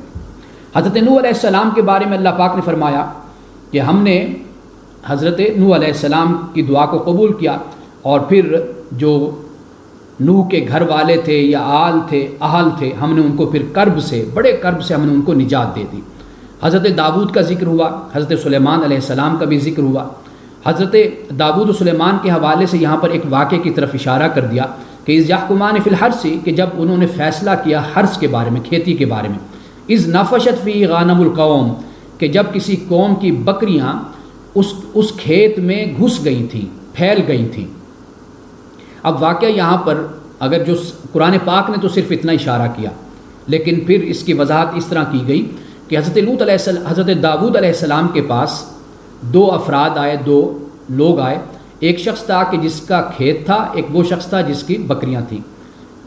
حضرت نوح علیہ السلام کے بارے میں اللہ پاک نے فرمایا کہ ہم نے حضرت نوح علیہ السلام کی دعا کو قبول کیا، اور پھر جو نوح کے گھر والے تھے یا اہل تھے، ہم نے ان کو پھر کرب سے، بڑے کرب سے ہم نے ان کو نجات دے دی۔ حضرت داود کا ذکر ہوا، حضرت سلیمان علیہ السلام کا بھی ذکر ہوا۔ حضرت داود و سلیمان کے حوالے سے یہاں پر ایک واقعے کی طرف اشارہ کر دیا کہ اذ یحکمان فی الحرث، کہ جب انہوں نے فیصلہ کیا حرث کے بارے میں، کھیتی کے بارے میں۔ اذ نفشت فی غنم القوم، کہ جب کسی قوم کی بکریاں اس کھیت میں گھس گئی تھیں، پھیل گئی تھیں۔ اب واقعہ یہاں پر اگر جو قرآن پاک نے تو صرف اتنا اشارہ کیا، لیکن پھر اس کی وضاحت اس طرح کی گئی کہ حضرت داود علیہ السلام کے پاس 2 افراد آئے، 2 لوگ آئے۔ ایک شخص تھا کہ جس کا کھیت تھا، ایک وہ شخص تھا جس کی بکریاں تھیں۔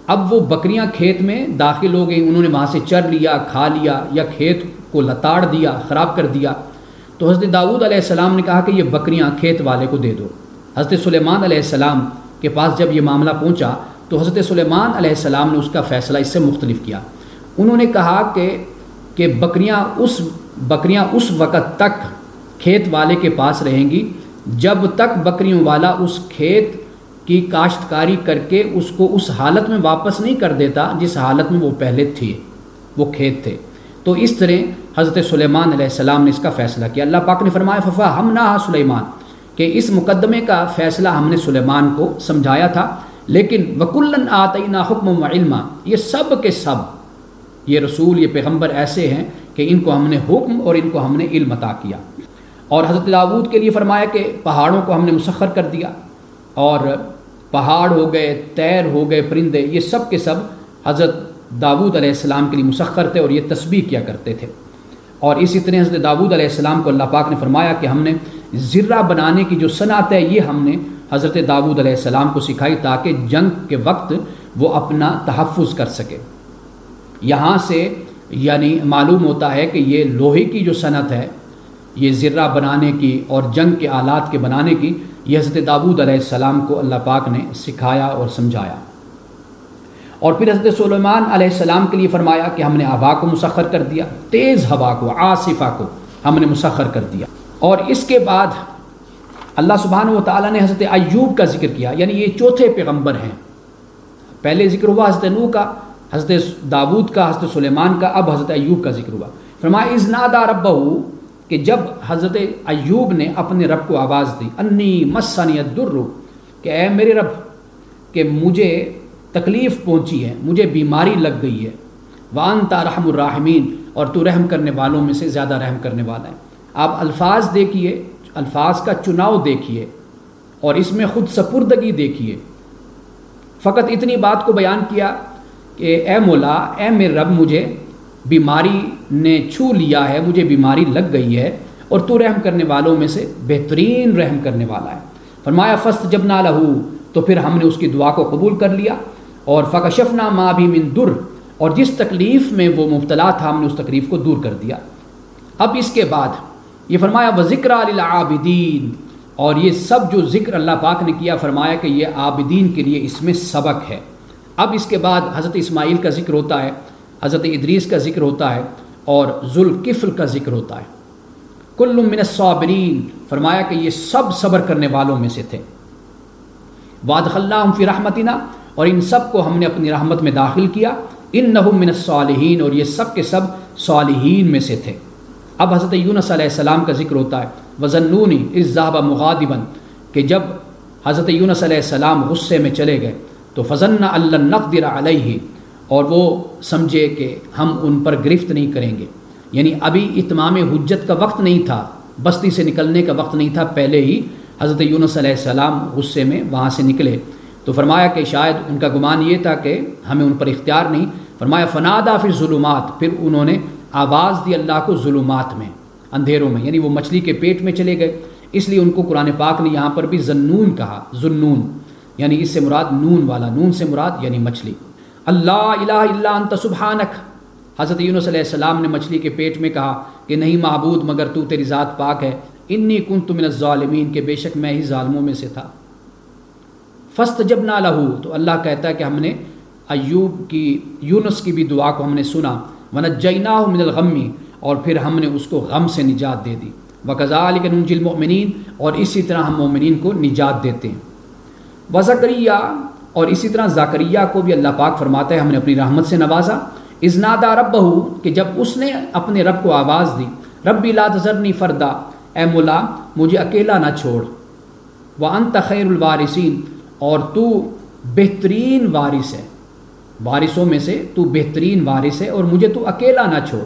اب وہ بکریاں کھیت میں داخل ہو گئیں، انہوں نے وہاں سے چر لیا، کھا لیا، یا کھیت کو لتاڑ دیا، خراب کر دیا۔ تو حضرت داود علیہ السلام نے کہا کہ یہ بکریاں کھیت والے کو دے دو۔ حضرت سلیمان علیہ السلام کے پاس جب یہ معاملہ پہنچا تو حضرت سلیمان علیہ السلام نے اس کا فیصلہ اس سے مختلف کیا۔ انہوں نے کہا کہ بکریاں اس وقت تک کھیت والے کے پاس رہیں گی جب تک بکریوں والا اس کھیت کی کاشتکاری کر کے اس کو اس حالت میں واپس نہیں کر دیتا جس حالت میں وہ پہلے تھے، وہ کھیت تھے۔ تو اس طرح حضرت سلیمان علیہ السلام نے اس کا فیصلہ کیا۔ اللہ پاک نے فرمایا فَفَهَمْنَاهَا سلیمان، کہ اس مقدمے کا فیصلہ ہم نے سلیمان کو سمجھایا تھا، لیکن وَكُلًّا آتَيْنَا حُكْمًا وَعِلْمًا، یہ سب کے سب یہ رسول، یہ پیغمبر ایسے ہیں کہ ان کو ہم نے حکم اور ان کو ہم نے علم عطا کیا۔ اور حضرت داؤد کے لیے فرمایا کہ پہاڑوں کو ہم نے مسخر کر دیا، اور پہاڑ ہو گئے، طیر ہو گئے، پرندے، یہ سب کے سب حضرت داؤد علیہ السلام کے لیے مسخر تھے اور یہ تسبیح کیا کرتے تھے۔ اور اسی طرح حضرت داؤد علیہ السلام کو اللہ پاک نے فرمایا کہ ہم نے زرہ بنانے کی جو صنعت ہے یہ ہم نے حضرت داؤد علیہ السلام کو سکھائی تاکہ جنگ کے وقت وہ اپنا تحفظ کر سکے۔ یہاں سے یعنی معلوم ہوتا ہے کہ یہ لوہے کی جو صنعت ہے، یہ زرہ بنانے کی اور جنگ کے آلات کے بنانے کی، یہ حضرت داؤد علیہ السلام کو اللہ پاک نے سکھایا اور سمجھایا۔ اور پھر حضرت سلیمان علیہ السلام کے لیے فرمایا کہ ہم نے ہوا کو مسخر کر دیا، تیز ہوا کو، عاصفہ کو ہم نے مسخر کر دیا۔ اور اس کے بعد اللہ سبحانہ و تعالیٰ نے حضرت ایوب کا ذکر کیا، یعنی یہ چوتھے پیغمبر ہیں۔ پہلے ذکر ہوا حضرت نوح کا، حضرت داؤد کا، حضرت سلیمان کا، اب حضرت ایوب کا ذکر ہوا۔ فرمایا اذ نادى ربہ، کہ جب حضرت ایوب نے اپنے رب کو آواز دی، انی مسنی الضر، کہ اے میرے رب کہ مجھے تکلیف پہنچی ہے، مجھے بیماری لگ گئی ہے، وانت ارحم الراحمین، اور تو رحم کرنے والوں میں سے زیادہ رحم کرنے والا ہے۔ آپ الفاظ دیکھیے، الفاظ کا چناؤ دیکھیے اور اس میں خود سپردگی دیکھیے۔ فقط اتنی بات کو بیان کیا کہ اے مولا، اے میرے رب، مجھے بیماری نے چھو لیا ہے، مجھے بیماری لگ گئی ہے، اور تو رحم کرنے والوں میں سے بہترین رحم کرنے والا ہے۔ فرمایا فاستجبنا لہ، تو پھر ہم نے اس کی دعا کو قبول کر لیا، اور فکشفنا ما بھی من در، اور جس تکلیف میں وہ مبتلا تھا ہم نے اس تکلیف کو دور کر دیا۔ اب اس کے بعد یہ فرمایا وذکریٰ للعابدین، اور یہ سب جو ذکر اللہ پاک نے کیا، فرمایا کہ یہ عابدین کے لیے اس میں سبق ہے۔ اب اس کے بعد حضرت اسماعیل کا ذکر ہوتا ہے، حضرت ادریس کا ذکر ہوتا ہے، اور ذوالکفل کا ذکر ہوتا ہے۔ کل من الصابرین، فرمایا کہ یہ سب صبر کرنے والوں میں سے تھے۔ وادخلناہم فی رحمتنا، اور ان سب کو ہم نے اپنی رحمت میں داخل کیا۔ انہم من الصالحین، اور یہ سب کے سب صالحین میں سے تھے۔ اب حضرت یونس علیہ السلام کا ذکر ہوتا ہے، وظنونی اذ ذهب مغاضبا، کہ جب حضرت یونس علیہ السلام غصے میں چلے گئے تو فظن ان لن نقدر علیہ، اور وہ سمجھے کہ ہم ان پر گرفت نہیں کریں گے، یعنی ابھی اتمام حجت کا وقت نہیں تھا، بستی سے نکلنے کا وقت نہیں تھا، پہلے ہی حضرت یونس علیہ السلام غصے میں وہاں سے نکلے۔ تو فرمایا کہ شاید ان کا گمان یہ تھا کہ ہمیں ان پر اختیار نہیں۔ فرمایا فنادا فی الظلمات، پھر انہوں نے آواز دی اللہ کو ظلمات میں، اندھیروں میں، یعنی وہ مچھلی کے پیٹ میں چلے گئے، اس لیے ان کو قرآن پاک نے یہاں پر بھی ذنون کہا، ذنون، یعنی اس سے مراد نون والا، نون سے مراد یعنی مچھلی۔ اللہ الہ الا انت سبحانک، حضرت یونس علیہ السلام نے مچھلی کے پیٹ میں کہا کہ نہیں معبود مگر تو، تیری ذات پاک ہے، انی کنت من الظالمین، کہ بے شک میں ہی ظالموں میں سے تھا۔ فاستجبنا لہ، تو اللہ کہتا ہے کہ ہم نے ایوب کی، یونس کی بھی دعا کو ہم نے سنا، ونجیناہ من الغم، اور پھر ہم نے اس کو غم سے نجات دے دی۔ وکذالک ننجی المؤمنین، اور اسی طرح ہم مومنین کو نجات دیتے ہیں۔ وزکریا، اور اسی طرح زکریا کو بھی اللہ پاک فرماتا ہے ہم نے اپنی رحمت سے نوازا۔ اذ نادى ربہ، کہ جب اس نے اپنے رب کو آواز دی، ربی لا تذرنی فردا، اے مولا مجھے اکیلا نہ چھوڑ، وانت خیر الوارثین، اور تو بہترین وارث ہے، وارثوں میں سے تو بہترین وارث ہے، اور مجھے تو اکیلا نہ چھوڑ۔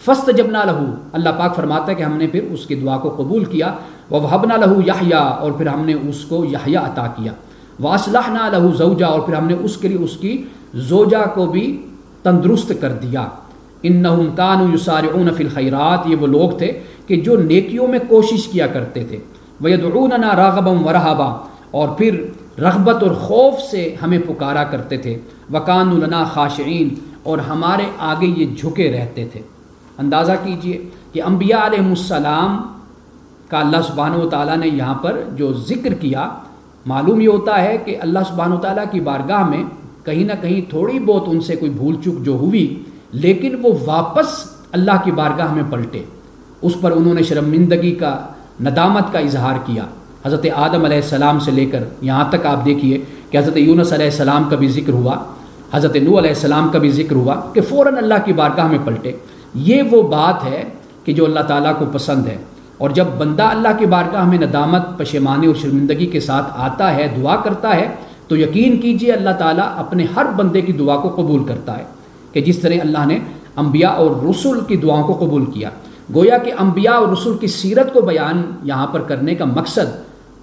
فاستجبنا لہ، اللہ پاک فرماتا ہے کہ ہم نے پھر اس کی دعا کو قبول کیا۔ ووہبنا لہ یحییٰ، اور پھر ہم نے اس کو یحییٰ عطا کیا۔ واصلحنا لہ زوجہ، اور پھر ہم نے اس کے لیے اس کی زوجہ کو بھی تندرست کر دیا۔ انہم کانوا یسارعون فی الخیرات، یہ وہ لوگ تھے کہ جو نیکیوں میں کوشش کیا کرتے تھے۔ ویدعوننا راغبا ورہبا، اور پھر رغبت اور خوف سے ہمیں پکارا کرتے تھے۔ وکانوا لنا خاشعین، اور ہمارے آگے یہ جھکے رہتے تھے۔ اندازہ کیجئے کہ انبیاء علیہ السلام کا اللہ سبحانہ و تعالیٰ نے یہاں پر جو ذکر کیا، معلوم یہ ہوتا ہے کہ اللہ سبحانہ و تعالیٰ کی بارگاہ میں کہیں نہ کہیں تھوڑی بہت ان سے کوئی بھول چک جو ہوئی، لیکن وہ واپس اللہ کی بارگاہ میں پلٹے، اس پر انہوں نے شرمندگی کا، ندامت کا اظہار کیا۔ حضرت آدم علیہ السلام سے لے کر یہاں تک آپ دیکھیے کہ حضرت یونس علیہ السلام کا بھی ذکر ہوا، حضرت نوح علیہ السلام کا بھی ذکر ہوا کہ فوراً اللہ کی بارگاہ میں پلٹے۔ یہ وہ بات ہے کہ جو اللہ تعالیٰ کو پسند ہے، اور جب بندہ اللہ کی بارگاہ میں ندامت، پشیمانی اور شرمندگی کے ساتھ آتا ہے، دعا کرتا ہے، تو یقین کیجئے اللہ تعالیٰ اپنے ہر بندے کی دعا کو قبول کرتا ہے، کہ جس طرح اللہ نے انبیاء اور رسول کی دعاؤں کو قبول کیا۔ گویا کہ انبیاء اور رسول کی سیرت کو بیان یہاں پر کرنے کا مقصد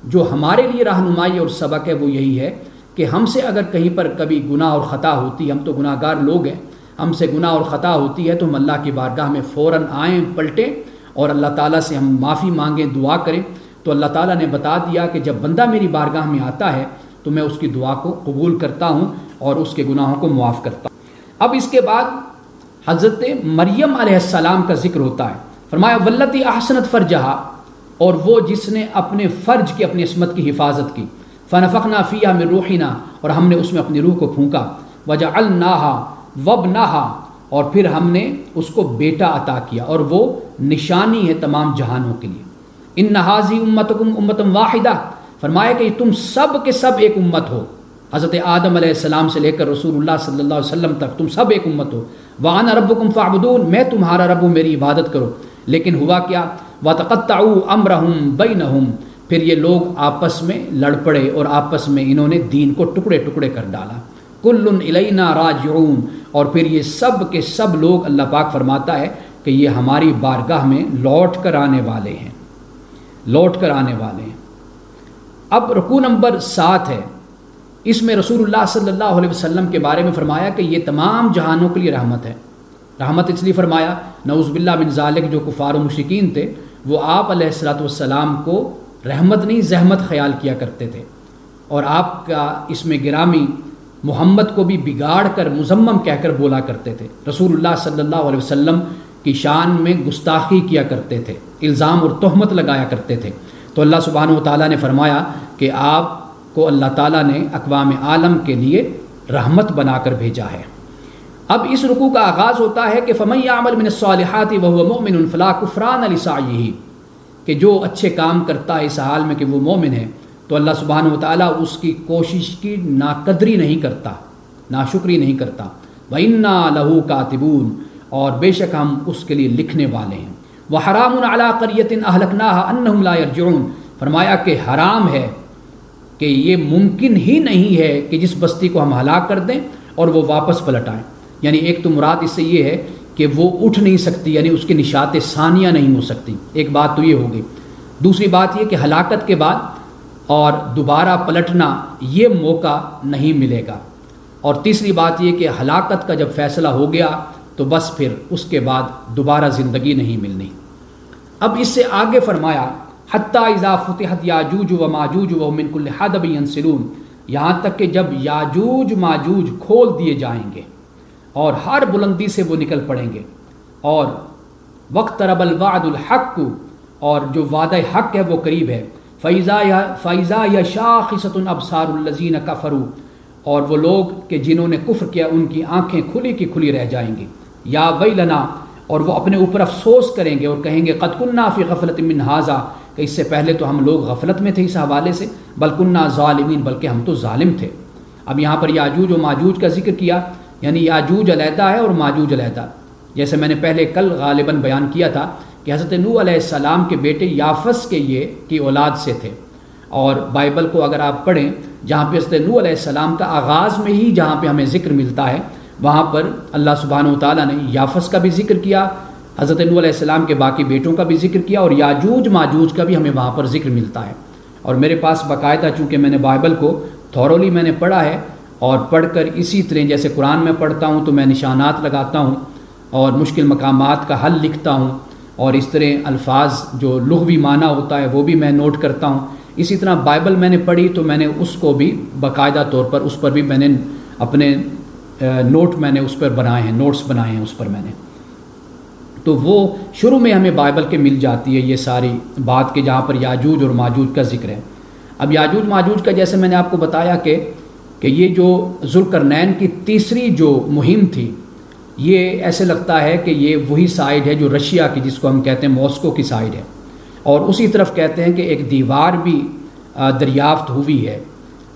جو ہمارے لیے رہنمائی اور سبق ہے وہ یہی ہے کہ ہم سے اگر کہیں پر کبھی گناہ اور خطا ہوتی ہے، ہم تو گناہ گار لوگ ہیں، ہم سے گناہ اور خطا ہوتی ہے تو ہم اللہ کی بارگاہ میں فوراً آئیں، پلٹیں اور اللہ تعالیٰ سے ہم معافی مانگیں، دعا کریں۔ تو اللہ تعالیٰ نے بتا دیا کہ جب بندہ میری بارگاہ میں آتا ہے تو میں اس کی دعا کو قبول کرتا ہوں اور اس کے گناہوں کو معاف کرتا ہوں۔ اب اس کے بعد حضرت مریم علیہ السلام کا ذکر ہوتا ہے۔ فرمایا واللتی احسنت فرجہا، اور وہ جس نے اپنے فرج کی، اپنی عصمت کی حفاظت کی، فنفخنا فیہا من روحنا، اور ہم نے اس میں اپنی روح کو پھونکا، وجعلناہا وابنہا، اور پھر ہم نے اس کو بیٹا عطا کیا، اور وہ نشانی ہے تمام جہانوں کے لیے۔ ان ھذی امتکم امۃ واحدہ، فرمایا کہ تم سب کے سب ایک امت ہو، حضرت آدم علیہ السلام سے لے کر رسول اللہ صلی اللہ علیہ وسلم تک تم سب ایک امت ہو۔ وَأَنَا رَبُّكُمْ فَاعْبُدُونِ، میں تمہارا رب ہوں، میری عبادت کرو۔ لیکن ہوا کیا؟ وَتَقَطَّعُوا أَمْرَهُمْ بَيْنَهُمْ، پھر یہ لوگ آپس میں لڑ پڑے اور آپس میں انہوں نے دین کو ٹکڑے ٹکڑے کر ڈالا۔ كُلٌّ إِلَيْنَا رَاجِعُونَ، اور پھر یہ سب کے سب لوگ، اللہ پاک فرماتا ہے کہ یہ ہماری بارگاہ میں لوٹ کر آنے والے ہیں، لوٹ کر آنے والے ہیں۔ اب رکوع نمبر 7 ہے، اس میں رسول اللہ صلی اللہ علیہ وسلم کے بارے میں فرمایا کہ یہ تمام جہانوں کے لیے رحمت ہے۔ رحمت اس لیے فرمایا، نعوذ باللہ من ذالک، جو کفار و مشرکین تھے وہ آپ علیہ الصلوۃ والسلام کو رحمت نہیں زحمت خیال کیا کرتے تھے، اور آپ کا اس میں گرامی محمد کو بھی بگاڑ کر مذمم کہہ کر بولا کرتے تھے، رسول اللہ صلی اللہ علیہ وسلم کی شان میں گستاخی کیا کرتے تھے، الزام اور تہمت لگایا کرتے تھے۔ تو اللہ سبحانہ و تعالیٰ نے فرمایا کہ آپ کو اللہ تعالیٰ نے اقوام عالم کے لیے رحمت بنا کر بھیجا ہے۔ اب اس رکوع کا آغاز ہوتا ہے کہ فَمَن يَعْمَلْ مِنَ الصَّالِحَاتِ وَهُوَ مُؤْمِنٌ فَلَا كُفْرَانَ لِسَعْيِهِ، کہ جو اچھے کام کرتا ہے اس حال میں کہ وہ مومن ہے تو اللہ سبحانہ و تعالیٰ اس کی کوشش کی ناقدری نہیں کرتا، ناشکری نہیں کرتا۔ وَإِنَّا لَهُ كَاتِبُونَ، اور بے شک ہم اس کے لیے لکھنے والے ہیں۔ وَحَرَامٌ عَلَىٰ قَرْيَةٍ أَهْلَكْنَاهَا أَنَّهُمْ لَا يَرْجِعُونَ، فرمایا کہ حرام ہے کہ یہ ممکن ہی نہیں ہے کہ جس بستی کو ہم ہلاک کر دیں اور وہ واپس پلٹ آئیں۔ یعنی ایک تو مراد اس سے یہ ہے کہ وہ اٹھ نہیں سکتی، یعنی اس کی نشاط ثانیہ نہیں ہو سکتی، ایک بات تو یہ ہوگی۔ دوسری بات یہ کہ ہلاکت کے بعد اور دوبارہ پلٹنا یہ موقع نہیں ملے گا، اور تیسری بات یہ کہ ہلاکت کا جب فیصلہ ہو گیا تو بس پھر اس کے بعد دوبارہ زندگی نہیں ملنی۔ اب اس سے آگے فرمایا حتیٰ اذا فتحت یاجوج و ماجوج وهم من کل حدب ینسلون، یہاں تک کہ جب یاجوج ماجوج کھول دیے جائیں گے اور ہر بلندی سے وہ نکل پڑیں گے، اور واقترب الوعد الحق، اور جو وعدہ حق ہے وہ قریب ہے۔ فَإِذَا هِيَ شَاخِصَةٌ أَبْصَارُ الَّذِينَ كَفَرُوا، اور وہ لوگ کہ جنہوں نے کفر کیا ان کی آنکھیں کھلی کی کھلی رہ جائیں گی۔ یا ویلنا، اور وہ اپنے اوپر افسوس کریں گے اور کہیں گے قد كُنَّا فِي غَفْلَةٍ مِّنْ هَٰذَا، کہ اس سے پہلے تو ہم لوگ غفلت میں تھے اس حوالے سے، بل كُنَّا ظَالِمِينَ، بلکہ ہم تو ظالم تھے۔ اب یہاں پر یاجوج و ماجوج کا ذکر کیا، یعنی یاجوج علیحدہ ہے اور ماجوج علیحدہ، جیسے میں نے پہلے کل غالباً بیان کیا تھا کہ حضرت نوح علیہ السلام کے بیٹے یافس کے یہ کی اولاد سے تھے، اور بائبل کو اگر آپ پڑھیں جہاں پہ حضرت نوح علیہ السلام کا آغاز میں ہی جہاں پہ ہمیں ذکر ملتا ہے وہاں پر اللہ سبحانہ و تعالیٰ نے یافس کا بھی ذکر کیا، حضرت نوح علیہ السلام کے باقی بیٹوں کا بھی ذکر کیا، اور یاجوج ماجوج کا بھی ہمیں وہاں پر ذکر ملتا ہے۔ اور میرے پاس باقاعدہ چونکہ میں نے بائبل کو تھورولی میں نے پڑھا ہے، اور پڑھ کر اسی طرح جیسے قرآن میں پڑھتا ہوں تو میں نشانات لگاتا ہوں اور مشکل مقامات کا حل لکھتا ہوں، اور اس طرح الفاظ جو لغوی معنی ہوتا ہے وہ بھی میں نوٹ کرتا ہوں۔ اسی طرح بائبل میں نے پڑھی تو میں نے اس کو بھی باقاعدہ طور پر اس پر بھی میں نے اپنے نوٹ میں نے اس پر بنائے ہیں، نوٹس بنائے ہیں اس پر میں نے، تو وہ شروع میں ہمیں بائبل کے مل جاتی ہے یہ ساری بات کہ جہاں پر یاجوج اور ماجوج کا ذکر ہے۔ اب یاجوج ماجوج کا جیسے میں نے آپ کو بتایا کہ یہ جو ذوالقرنین کی تیسری جو مہم تھی، یہ ایسے لگتا ہے کہ یہ وہی سائڈ ہے جو رشیا کی جس کو ہم کہتے ہیں ماسکو کی سائڈ ہے، اور اسی طرف کہتے ہیں کہ ایک دیوار بھی دریافت ہوئی ہے،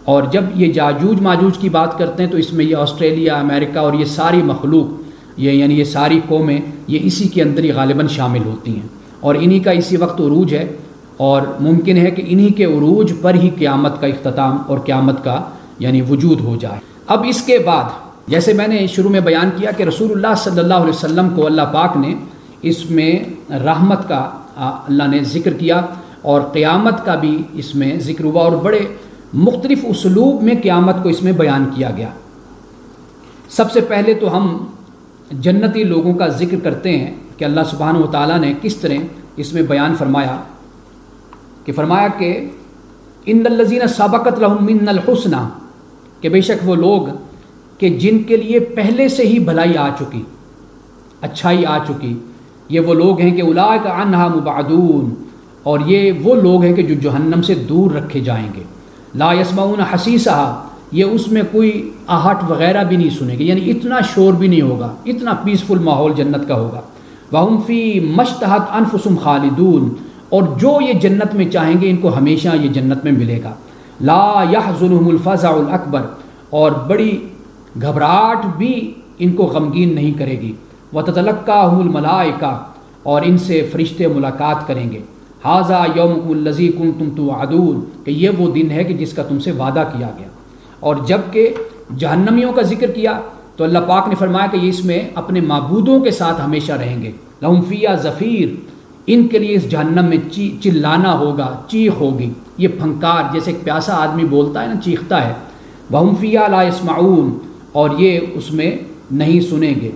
اور جب یہ یاجوج ماجوج کی بات کرتے ہیں تو اس میں یہ آسٹریلیا، امریکہ اور یہ ساری مخلوق یہ ساری قومیں یہ اسی کے اندر ہی غالباً شامل ہوتی ہیں، اور انہی کا اسی وقت عروج ہے، اور ممکن ہے کہ انہی کے عروج پر ہی قیامت کا اختتام اور قیامت کا وجود ہو جائے۔ اب اس کے بعد جیسے میں نے شروع میں بیان کیا کہ رسول اللہ صلی اللہ علیہ وسلم کو اللہ پاک نے اس میں رحمت کا اللہ نے ذکر کیا، اور قیامت کا بھی اس میں ذکر ہوا، اور بڑے مختلف اسلوب میں قیامت کو اس میں بیان کیا گیا۔ سب سے پہلے تو ہم جنتی لوگوں کا ذکر کرتے ہیں کہ اللہ سبحانہ و تعالیٰ نے کس طرح اس میں بیان فرمایا کہ ان الذین سبقت لہم منا الحسنی، کہ بے شک وہ لوگ کہ جن کے لیے پہلے سے ہی بھلائی آ چکی، اچھائی آ چکی، یہ وہ لوگ ہیں کہ اولئک عنہا مبعدون، اور یہ وہ لوگ ہیں کہ جو جہنم سے دور رکھے جائیں گے، لا یسمعون حسیسہا، یہ اس میں کوئی آہٹ وغیرہ بھی نہیں سنیں گے، اتنا شور بھی نہیں ہوگا، اتنا پیسفل ماحول جنت کا ہوگا۔ وہم فی مشتہت انفسہم خالدون، اور جو یہ جنت میں چاہیں گے ان کو ہمیشہ یہ جنت میں ملے گا۔ لا یحزنہم الفزع الاکبر، اور بڑی گھبراہٹ بھی ان کو غمگین نہیں کرے گی۔ وتتلقاہم الملائکہ، اور ان سے فرشتے ملاقات کریں گے۔ ھذا یومکم الذی کنتم توعدون، کہ یہ وہ دن ہے کہ جس کا تم سے وعدہ کیا گیا۔ اور جب کہ جہنمیوں کا ذکر کیا تو اللہ پاک نے فرمایا کہ یہ اس میں اپنے معبودوں کے ساتھ ہمیشہ رہیں گے۔ لہم فیہا زفیر، ان کے لیے اس جہنم میں چلانا ہوگا، چیخ ہوگی، یہ پھنکار جیسے ایک پیاسا آدمی بولتا ہے نا، چیختا ہے۔ وہم فیہا لا یسمعون، اور یہ اس میں نہیں سنیں گے،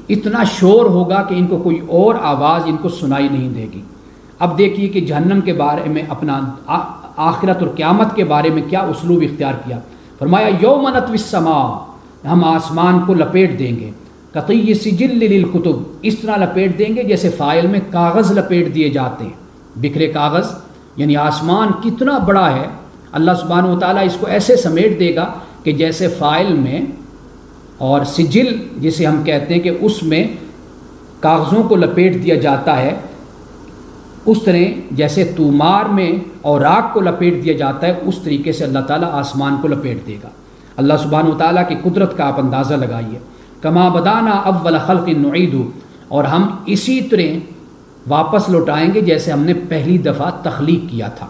اتنا شور ہوگا کہ ان کو کوئی اور آواز ان کو سنائی نہیں دے گی۔ اب دیکھیے کہ جہنم کے بارے میں اپنا آخرت اور قیامت کے بارے میں کیا اسلوب اختیار کیا۔ فرمایا یوم نطوی السماء، ہم آسمان کو لپیٹ دیں گے، کطی سجل للکتب، اس طرح لپیٹ دیں گے جیسے فائل میں کاغذ لپیٹ دیے جاتے ہیں، بکھرے کاغذ، آسمان کتنا بڑا ہے، اللہ سبحانہ و تعالیٰ اس کو ایسے سمیٹ دے گا کہ جیسے فائل میں، اور سجل جسے ہم کہتے ہیں کہ اس میں کاغذوں کو لپیٹ دیا جاتا ہے، اس طرح جیسے تومار میں اوراق کو لپیٹ دیا جاتا ہے، اس طریقے سے اللہ تعالیٰ آسمان کو لپیٹ دے گا۔ اللہ سبحانہ و تعالیٰ کی قدرت کا آپ اندازہ لگائیے۔ کما بدانا اول خلق نعید، اور ہم اسی طرح واپس لوٹائیں گے جیسے ہم نے پہلی دفعہ تخلیق کیا تھا۔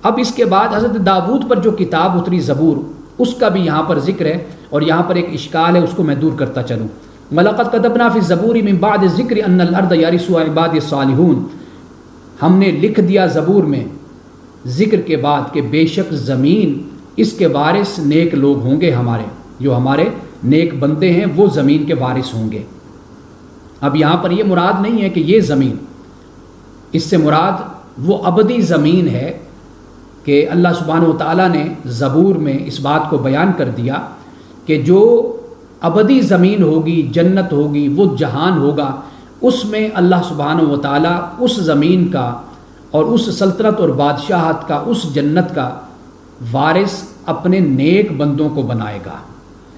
اب اس کے بعد حضرت داؤد پر جو کتاب اتری زبور، اس کا بھی یہاں پر ذکر ہے، اور یہاں پر ایک اشکال ہے، اس کو میں دور کرتا چلوں۔ وَلَقَدْ كَتَبْنَا فِي الزَّبُورِ مِن بَعْدِ الذِّكْرِ أَنَّ الْأَرْضَ يَرِثُهَا عِبَادِيَ الصَّالِحُونَ، ہم نے لکھ دیا زبور میں ذکر کے بعد کہ بے شک زمین اس کے وارث نیک لوگ ہوں گے، ہمارے جو ہمارے نیک بندے ہیں وہ زمین کے وارث ہوں گے۔ اب یہاں پر یہ مراد نہیں ہے کہ یہ زمین، اس سے مراد وہ ابدی زمین ہے کہ اللہ سبحانہ و تعالیٰ نے زبور میں اس بات کو بیان کر دیا کہ جو ابدی زمین ہوگی، جنت ہوگی، وہ جہان ہوگا، اس میں اللہ سبحانہ و تعالیٰ اس زمین کا اور اس سلطنت اور بادشاہت کا، اس جنت کا وارث اپنے نیک بندوں کو بنائے گا۔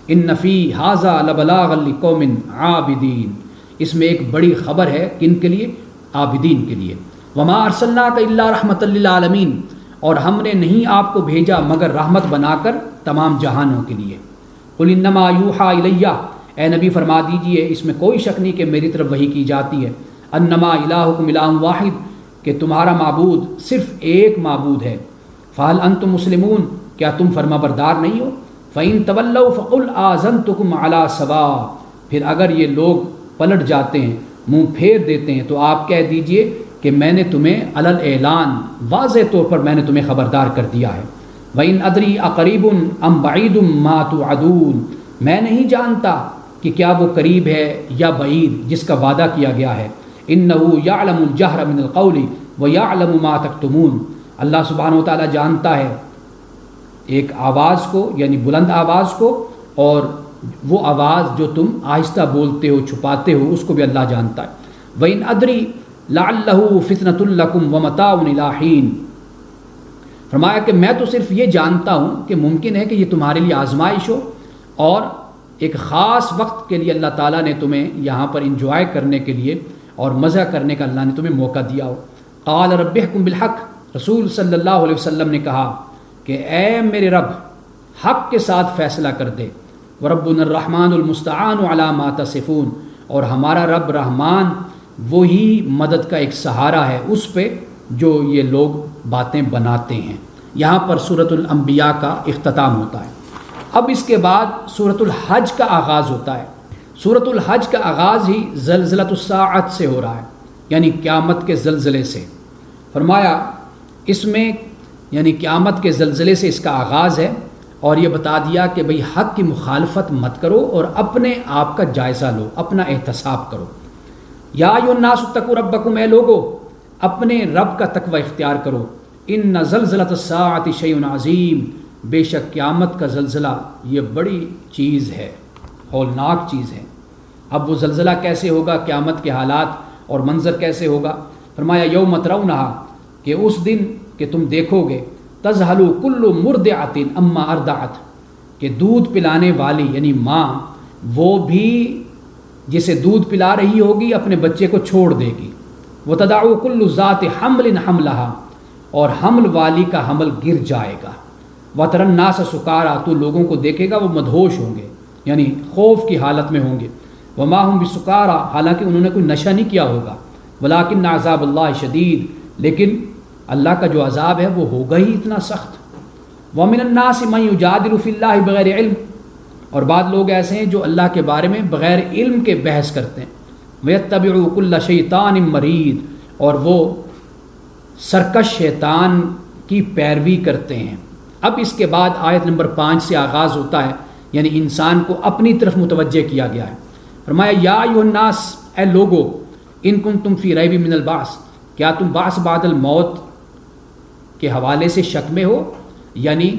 ان فی ھذا لبلاغا لقوم عابدین، اس میں ایک بڑی خبر ہے کن کے لیے؟ عابدین کے لیے۔ وما ارسلناک الا رحمۃ للعالمین، اور ہم نے نہیں آپ کو بھیجا مگر رحمت بنا کر تمام جہانوں کے لیے۔ قل انما یوحی الیہ، اے نبی فرما دیجئے اس میں کوئی شک نہیں کہ میری طرف وحی کی جاتی ہے، انما الہکم الہ واحد، کہ تمہارا معبود صرف ایک معبود ہے۔ فہل انتم مسلمون، کیا تم فرما بردار نہیں ہو؟ فإن تولوا فقل آذنتکم علی سواء، پھر اگر یہ لوگ پلٹ جاتے ہیں، منہ پھیر دیتے ہیں، تو آپ کہہ دیجئے کہ میں نے تمہیں علی الاعلان، واضح طور پر میں نے تمہیں خبردار کر دیا ہے۔ وَإِنْ أَدْرِي أَقَرِيبٌ أَمْ بَعِيدٌ مَا تُوعَدُونَ، میں نہیں جانتا کہ کیا وہ قریب ہے یا بعید جس کا وعدہ کیا گیا ہے۔ إِنَّهُ يَعْلَمُ الْجَهْرَ مِنَ الْقَوْلِ وَيَعْلَمُ مَا تَكْتُمُونَ، اللہ سبحانہ و تعالیٰ جانتا ہے ایک آواز کو، یعنی بلند آواز کو، اور وہ آواز جو تم آہستہ بولتے ہو، چھپاتے ہو، اس کو بھی اللہ جانتا ہے۔ وَإِنْ أَدْرِي لَعَلَّهُ فِتْنَةٌ لَكُمْ وَمَتَاعٌ إِلَىٰ حِينٍ، فرمایا کہ میں تو صرف یہ جانتا ہوں کہ ممکن ہے کہ یہ تمہارے لیے آزمائش ہو، اور ایک خاص وقت کے لیے اللہ تعالیٰ نے تمہیں یہاں پر انجوائے کرنے کے لیے اور مزہ کرنے کا اللہ نے تمہیں موقع دیا ہو۔ قال رب احکم بالحق، رسول صلی اللہ علیہ وسلم نے کہا کہ اے میرے رب حق کے ساتھ فیصلہ کر دے، وربنا الرحمن المستعان علی ما تصفون، اور ہمارا رب رحمان وہی مدد کا ایک سہارا ہے اس پہ جو یہ لوگ باتیں بناتے ہیں۔ یہاں پر سورۃ الانبیاء کا اختتام ہوتا ہے۔ اب اس کے بعد سورۃ الحج کا آغاز ہوتا ہے۔ سورۃ الحج کا آغاز ہی زلزلۃ الساعۃ سے ہو رہا ہے، یعنی قیامت کے زلزلے سے۔ فرمایا اس میں یعنی قیامت کے زلزلے سے اس کا آغاز ہے، اور یہ بتا دیا کہ بھئی حق کی مخالفت مت کرو اور اپنے آپ کا جائزہ لو، اپنا احتساب کرو۔ یا ایھا الناس اتقوا ربکم، اے لوگو اپنے رب کا تقوی اختیار کرو۔ ان زلزلۃ الساعۃ شیء عظیم، بے شک قیامت کا زلزلہ یہ بڑی چیز ہے، ہولناک چیز ہے۔ اب وہ زلزلہ کیسے ہوگا، قیامت کے حالات اور منظر کیسے ہوگا؟ فرمایا یوم ترونھا، کہ اس دن کہ تم دیکھو گے، تذہل کل مرضعۃ عما ارضعت، کہ دودھ پلانے والی یعنی ماں وہ بھی جسے دودھ پلا رہی ہوگی اپنے بچے کو چھوڑ دے گی۔ وتضع کل ذات حمل حملھا، اور حمل والی کا حمل گر جائے گا۔ وتری الناس سکارا، تو لوگوں کو دیکھے گا وہ مدہوش ہوں گے، یعنی خوف کی حالت میں ہوں گے۔ وما ہم بسکارا، حالانکہ انہوں نے کوئی نشہ نہیں کیا ہوگا۔ ولکن عذاب اللہ شدید، لیکن اللہ کا جو عذاب ہے وہ ہوگا ہی اتنا سخت۔ ومن الناس من یجادل فی اللہ بغیر علم، اور بعض لوگ ایسے ہیں جو اللہ کے بارے میں بغیر علم کے بحث کرتے ہیں۔ ویتبعوا کل شیطان مرید، اور وہ سرکش شیطان کی پیروی کرتے ہیں۔ اب اس کے بعد آیت نمبر 5 سے آغاز ہوتا ہے، یعنی انسان کو اپنی طرف متوجہ کیا گیا ہے۔ فرمایا یا ایھا الناس، اے لوگو، ان کنتم فی ریب من البعث، کیا تم بعث بعد الموت کے حوالے سے شک میں ہو، یعنی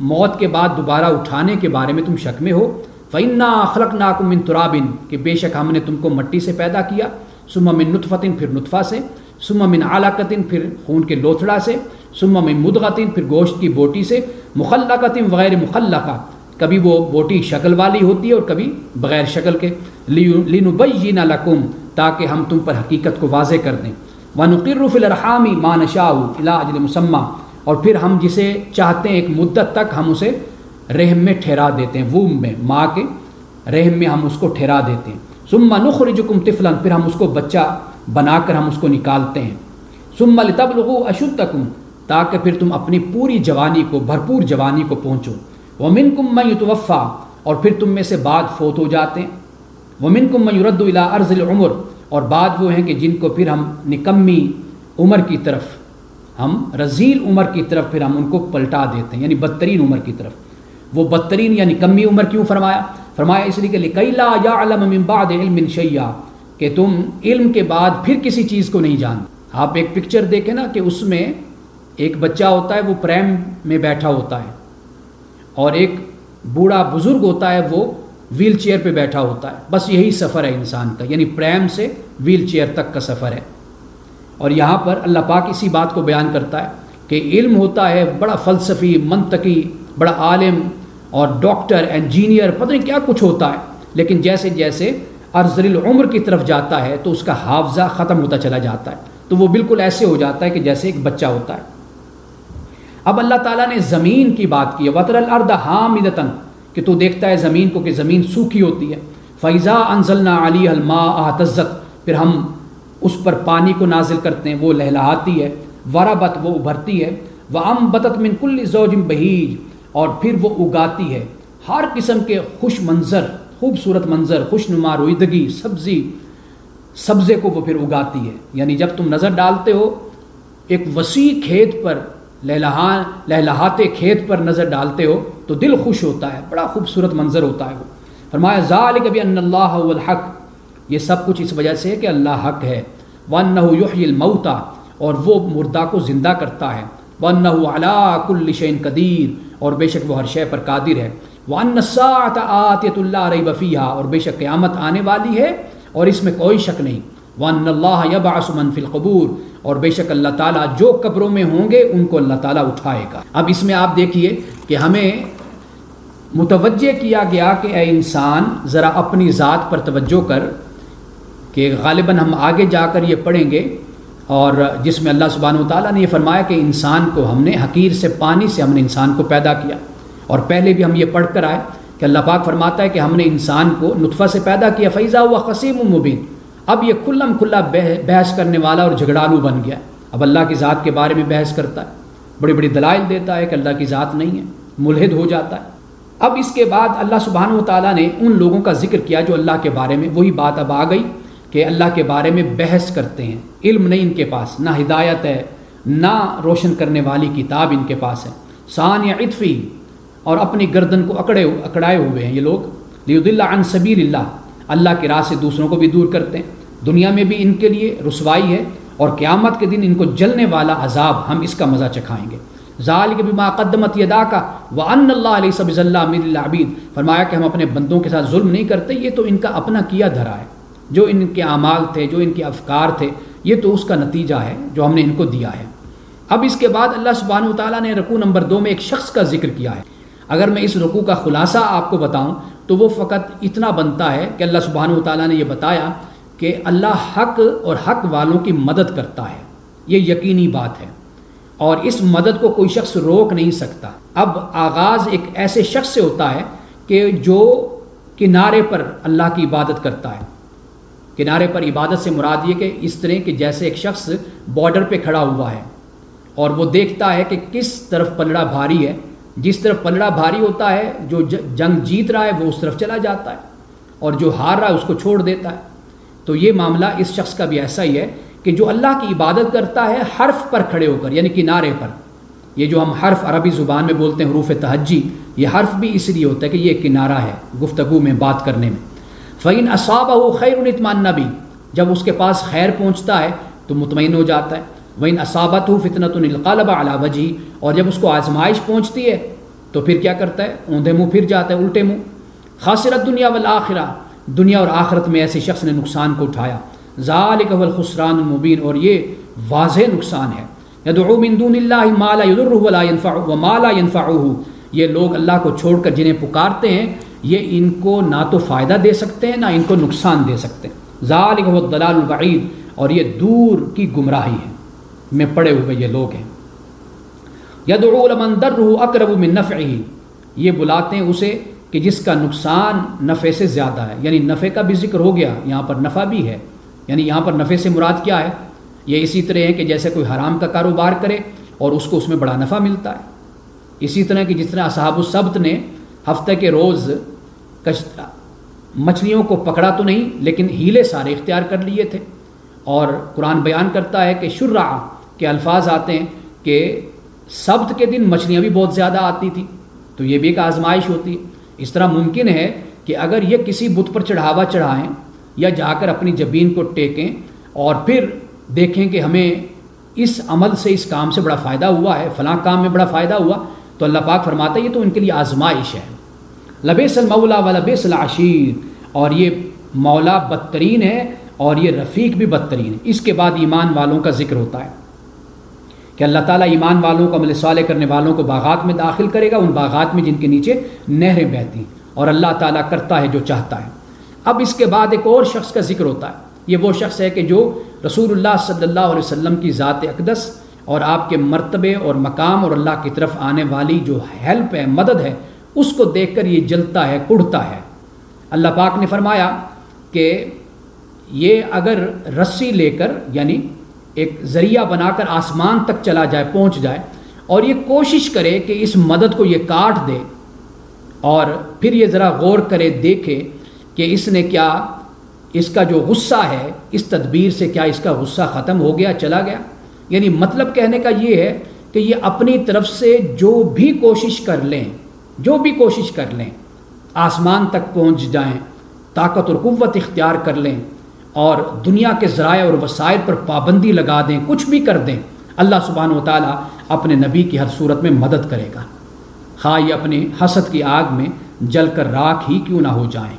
موت کے بعد دوبارہ اٹھانے کے بارے میں تم شک میں ہو۔ فَإِنَّا خَلَقْنَاكُم مِّن تُرَابٍ، کہ بے شک ہم نے تم کو مٹی سے پیدا کیا، ثُمَّ مِن نُطْفَةٍ، پھر نطفہ سے، ثُمَّ مِن عَلَقَةٍ، پھر خون کے لوتھڑا سے، ثُمَّ مِن مُضْغَةٍ، پھر گوشت کی بوٹی سے، مُخَلَّقَةٍ وغیر مخلقہ، کبھی وہ بوٹی شکل والی ہوتی ہے اور کبھی بغیر شکل کے، لِنُبَيِّنَ لَكُمْ، تاکہ ہم تم پر حقیقت کو واضح کر دیں۔ وَنُقِرُّ فِي الْأَرْحَامِ مَا نَشَاءُ إِلَىٰ أَجَلٍ مُّسَمًّى، اور پھر ہم جسے چاہتے ہیں ایک مدت تک ہم اسے رحم میں ٹھہرا دیتے ہیں، ووم میں، ماں کے رحم میں ہم اس کو ٹھہرا دیتے ہیں۔ ثُمَّ نُخْرِجُكُمْ طِفْلًا، پھر ہم اس کو بچہ بنا کر ہم اس کو نکالتے ہیں۔ ثُمَّ لِتَبْلُغُوا أَشُدَّكُمْ، تاکہ پھر تم اپنی پوری جوانی کو، بھرپور جوانی کو پہنچو۔ وَمِنْكُمْ مَن يُتَوَفَّىٰ، اور پھر تم میں سے بعد فوت ہو جاتے ہیں۔ وَمِنْكُمْ مَن يُرَدُّ إِلَىٰ أَرْذِلِ الْعُمُرِ، اور بعد وہ ہیں کہ جن کو پھر ہم نکمی عمر کی طرف، ہم رذیل عمر کی طرف پھر ہم ان کو پلٹا دیتے ہیں، یعنی بدترین عمر کی طرف۔ وہ بدترین یا نکمی عمر کیوں فرمایا؟ فرمایا اس لیے کہ لِكَيْ لَا يَعْلَمَ مِن بَعْدِ عِلْمٍ شَيْئًا، کہ تم علم کے بعد پھر کسی چیز کو نہیں جانتے۔ آپ ایک پکچر دیکھیں نا کہ اس میں ایک بچہ ہوتا ہے وہ پریم میں بیٹھا ہوتا ہے، اور ایک بوڑھا بزرگ ہوتا ہے وہ ویل چیئر پہ بیٹھا ہوتا ہے۔ بس یہی سفر ہے انسان کا، یعنی پریم سے ویل چیئر تک کا سفر ہے۔ اور یہاں پر اللہ پاک اسی بات کو بیان کرتا ہے کہ علم ہوتا ہے بڑا فلسفی، منطقی، بڑا عالم اور ڈاکٹر، انجینئر، پتہ نہیں کیا کچھ ہوتا ہے، لیکن جیسے جیسے ارذل العمر کی طرف جاتا ہے تو اس کا حافظہ ختم ہوتا چلا جاتا ہے، تو وہ بالکل ایسے ہو جاتا ہے کہ جیسے ایک بچہ ہوتا ہے۔ اب اللہ تعالیٰ نے زمین کی بات کی ہے، وَتَرَى الْأَرْضَ حَامِدَةً، کہ تو دیکھتا ہے زمین کو کہ زمین سوکھی ہوتی ہے۔ فَإِذَا أَنزَلْنَا عَلَيْهَا الْمَاءَ اهْتَزَّتْ، پھر ہم اس پر پانی کو نازل کرتے ہیں، وہ لہلہاتی ہے۔ وَرَبَتْ، وہ ابھرتی ہے۔ وَأَنبَتَتْ مِن كُلِّ زَوْجٍ بَهِيجٍ، اور پھر وہ اگاتی ہے ہر قسم کے خوش منظر، خوبصورت منظر، خوشنما رویدگی، سبزے کو وہ پھر اگاتی ہے۔ یعنی جب تم نظر ڈالتے ہو ایک وسیع کھیت پر، لہلہاتے کھیت پر نظر ڈالتے ہو تو دل خوش ہوتا ہے، بڑا خوبصورت منظر ہوتا ہے وہ۔ فرمایا ذَلِكَ بِأَنَّ اللَّهَ هُوَ الْحَقُّ، یہ سب کچھ اس وجہ سے ہے کہ اللہ حق ہے۔ وَأَنَّهُ يُحْيِي الْمَوْتَى، اور وہ مردہ کو زندہ کرتا ہے۔ وَأَنَّهُ عَلَىٰ كُلِّ شَيْءٍ قَدِيرٌ، اور بے شک وہ ہر شے پر قادر ہے۔ وَأَنَّ السَّاعَةَ آتِيَةٌ لَا رَيْبَ فِيهَا، اور بے شک قیامت آنے والی ہے اور اس میں کوئی شک نہیں۔ وَأَنَّ اللَّهَ يَبْعَثُ مَن فِي الْقُبُورِ، اور بے شک اللہ تعالیٰ جو قبروں میں ہوں گے ان کو اللہ تعالیٰ اٹھائے گا۔ اب اس میں آپ دیکھیے کہ ہمیں متوجہ کیا گیا کہ اے انسان ذرا اپنی ذات پر توجہ کر، کہ غالباً ہم آگے جا کر یہ پڑھیں گے اور جس میں اللہ سبحانہ وتعالیٰ نے یہ فرمایا کہ انسان کو ہم نے حقیر سے پانی سے ہم نے انسان کو پیدا کیا، اور پہلے بھی ہم یہ پڑھ کر آئے کہ اللہ پاک فرماتا ہے کہ ہم نے انسان کو نطفہ سے پیدا کیا، فَإِذَا هُوَ خَصِيمٌ مُبِينٌ، اب یہ کھلم کھلا بحث کرنے والا اور جھگڑالو بن گیا، اب اللہ کی ذات کے بارے میں بحث کرتا ہے، بڑی بڑی دلائل دیتا ہے کہ اللہ کی ذات نہیں ہے، ملحد ہو جاتا ہے۔ اب اس کے بعد اللہ سبحانہ وتعالیٰ نے ان لوگوں کا ذکر کیا جو اللہ کے بارے میں، وہی بات اب آ گئی کہ اللہ کے بارے میں بحث کرتے ہیں، علم نہیں ان کے پاس، نہ ہدایت ہے، نہ روشن کرنے والی کتاب ان کے پاس ہے، ثانیہ عطفی، اور اپنی گردن کو اکڑائے ہوئے ہیں یہ لوگ، لیضل عن سبیل اللہ، اللہ کی راہ سے دوسروں کو بھی دور کرتے ہیں، دنیا میں بھی ان کے لیے رسوائی ہے، اور قیامت کے دن ان کو جلنے والا عذاب ہم اس کا مزہ چکھائیں گے۔ ذالک بما قدمت یداک وان اللہ لیس بظلام للعبید، فرمایا کہ ہم اپنے بندوں کے ساتھ ظلم نہیں کرتے، یہ تو ان کا اپنا کیا دھرا ہے، جو ان کے اعمال تھے، جو ان کے افکار تھے، یہ تو اس کا نتیجہ ہے جو ہم نے ان کو دیا ہے۔ اب اس کے بعد اللہ سبحانہ وتعالیٰ نے رکوع نمبر 2 میں ایک شخص کا ذکر کیا ہے۔ اگر میں اس رکوع کا خلاصہ آپ کو بتاؤں تو وہ فقط اتنا بنتا ہے کہ اللہ سبحانہ وتعالیٰ نے یہ بتایا کہ اللہ حق اور حق والوں کی مدد کرتا ہے، یہ یقینی بات ہے، اور اس مدد کو کوئی شخص روک نہیں سکتا۔ اب آغاز ایک ایسے شخص سے ہوتا ہے کہ جو کنارے پر اللہ کی عبادت کرتا ہے۔ کنارے پر عبادت سے مراد یہ کہ اس طرح کہ جیسے ایک شخص بارڈر پہ کھڑا ہوا ہے اور وہ دیکھتا ہے کہ کس طرف پلڑا بھاری ہے، جس طرف پلڑا بھاری ہوتا ہے جو جنگ جیت رہا ہے وہ اس طرف چلا جاتا ہے، اور جو ہار رہا ہے اس کو چھوڑ دیتا ہے۔ تو یہ معاملہ اس شخص کا بھی ایسا ہی ہے کہ جو اللہ کی عبادت کرتا ہے حرف پر کھڑے ہو کر، یعنی کنارے پر۔ یہ جو ہم حرف عربی زبان میں بولتے ہیں حروف تہجی، یہ حرف بھی اس لیے ہوتا ہے کہ یہ کنارہ ہے گفتگو میں، بات کرنے میں۔ فَإِنْ أَصَابَهُ خَيْرٌ اطْمَأَنَّ بِهِ، جب اس کے پاس خیر پہنچتا ہے تو مطمئن ہو جاتا ہے۔ وَإِنْ أَصَابَتْهُ فِتْنَةٌ انقلب عَلَى وَجْهِهِ، اور جب اس کو آزمائش پہنچتی ہے تو پھر کیا کرتا ہے؟ اوندھے منہ پھر جاتا ہے، الٹے منہ۔ خاسر الدنیا والآخرہ، دنیا اور آخرت میں ایسے شخص نے نقصان کو اٹھایا۔ ذالک هو الخسران المبین، اور یہ واضح نقصان ہے۔ یدعو من دون اللہ ما لا یضرہ ولا ينفعہ وما لا ينفعہ، یہ لوگ اللہ کو چھوڑ کر جنہیں پکارتے ہیں یہ ان کو نہ تو فائدہ دے سکتے ہیں نہ ان کو نقصان دے سکتے ہیں۔ ذالک هو الضلال البعید، اور یہ دور کی گمراہی ہے میں پڑے ہوئے یہ لوگ ہیں۔ یدعو لمن ضرہ اقرب من نفعہ، یہ بلاتے ہیں اسے کہ جس کا نقصان نفع سے زیادہ ہے، یعنی نفع کا بھی ذکر ہو گیا، یہاں پر نفع بھی ہے، یعنی یہاں پر نفع سے مراد کیا ہے؟ یہ اسی طرح ہے کہ جیسے کوئی حرام کا کاروبار کرے اور اس کو اس میں بڑا نفع ملتا ہے، اسی طرح کہ جس طرح اصحاب السبت نے ہفتے کے روز مچھلیوں کو پکڑا تو نہیں لیکن ہیلے سارے اختیار کر لیے تھے، اور قرآن بیان کرتا ہے کہ شرع کے الفاظ آتے ہیں کہ سبت کے دن مچھلیاں بھی بہت زیادہ آتی تھی، تو یہ بھی ایک آزمائش ہوتی ہے۔ اس طرح ممکن ہے کہ اگر یہ کسی بت پر چڑھاوا چڑھائیں یا جا کر اپنی جبین کو ٹیکیں اور پھر دیکھیں کہ ہمیں اس عمل سے، اس کام سے بڑا فائدہ ہوا ہے، فلاں کام میں بڑا فائدہ ہوا، تو اللہ پاک فرماتا ہے یہ تو ان کے لیے آزمائش ہے۔ لبیس المولا ولبیس العشیر، اور یہ مولا بدترین ہے اور یہ رفیق بھی بدترین ہے۔ اس کے بعد ایمان والوں کا ذکر ہوتا ہے کہ اللہ تعالیٰ ایمان والوں کو، عمل صالح کرنے والوں کو باغات میں داخل کرے گا، ان باغات میں جن کے نیچے نہریں بہتی ہیں، اور اللہ تعالیٰ کرتا ہے جو چاہتا ہے۔ اب اس کے بعد ایک اور شخص کا ذکر ہوتا ہے، یہ وہ شخص ہے کہ جو رسول اللہ صلی اللہ علیہ وسلم کی ذات اقدس اور آپ کے مرتبے اور مقام اور اللہ کی طرف آنے والی جو ہیلپ ہے، مدد ہے، اس کو دیکھ کر یہ جلتا ہے، کڑھتا ہے۔ اللہ پاک نے فرمایا کہ یہ اگر رسی لے کر، یعنی ایک ذریعہ بنا کر آسمان تک چلا جائے، پہنچ جائے، اور یہ کوشش کرے کہ اس مدد کو یہ کاٹ دے، اور پھر یہ ذرا غور کرے، دیکھے کہ اس نے کیا، اس کا جو غصہ ہے اس تدبیر سے کیا اس کا غصہ ختم ہو گیا، چلا گیا۔ یعنی مطلب کہنے کا یہ ہے کہ یہ اپنی طرف سے جو بھی کوشش کر لیں، جو بھی کوشش کر لیں، آسمان تک پہنچ جائیں، طاقت اور قوت اختیار کر لیں، اور دنیا کے ذرائع اور وسائل پر پابندی لگا دیں، کچھ بھی کر دیں، اللہ سبحانہ و تعالیٰ اپنے نبی کی ہر صورت میں مدد کرے گا، خواہ یہ اپنے حسد کی آگ میں جل کر راکھ ہی کیوں نہ ہو جائیں۔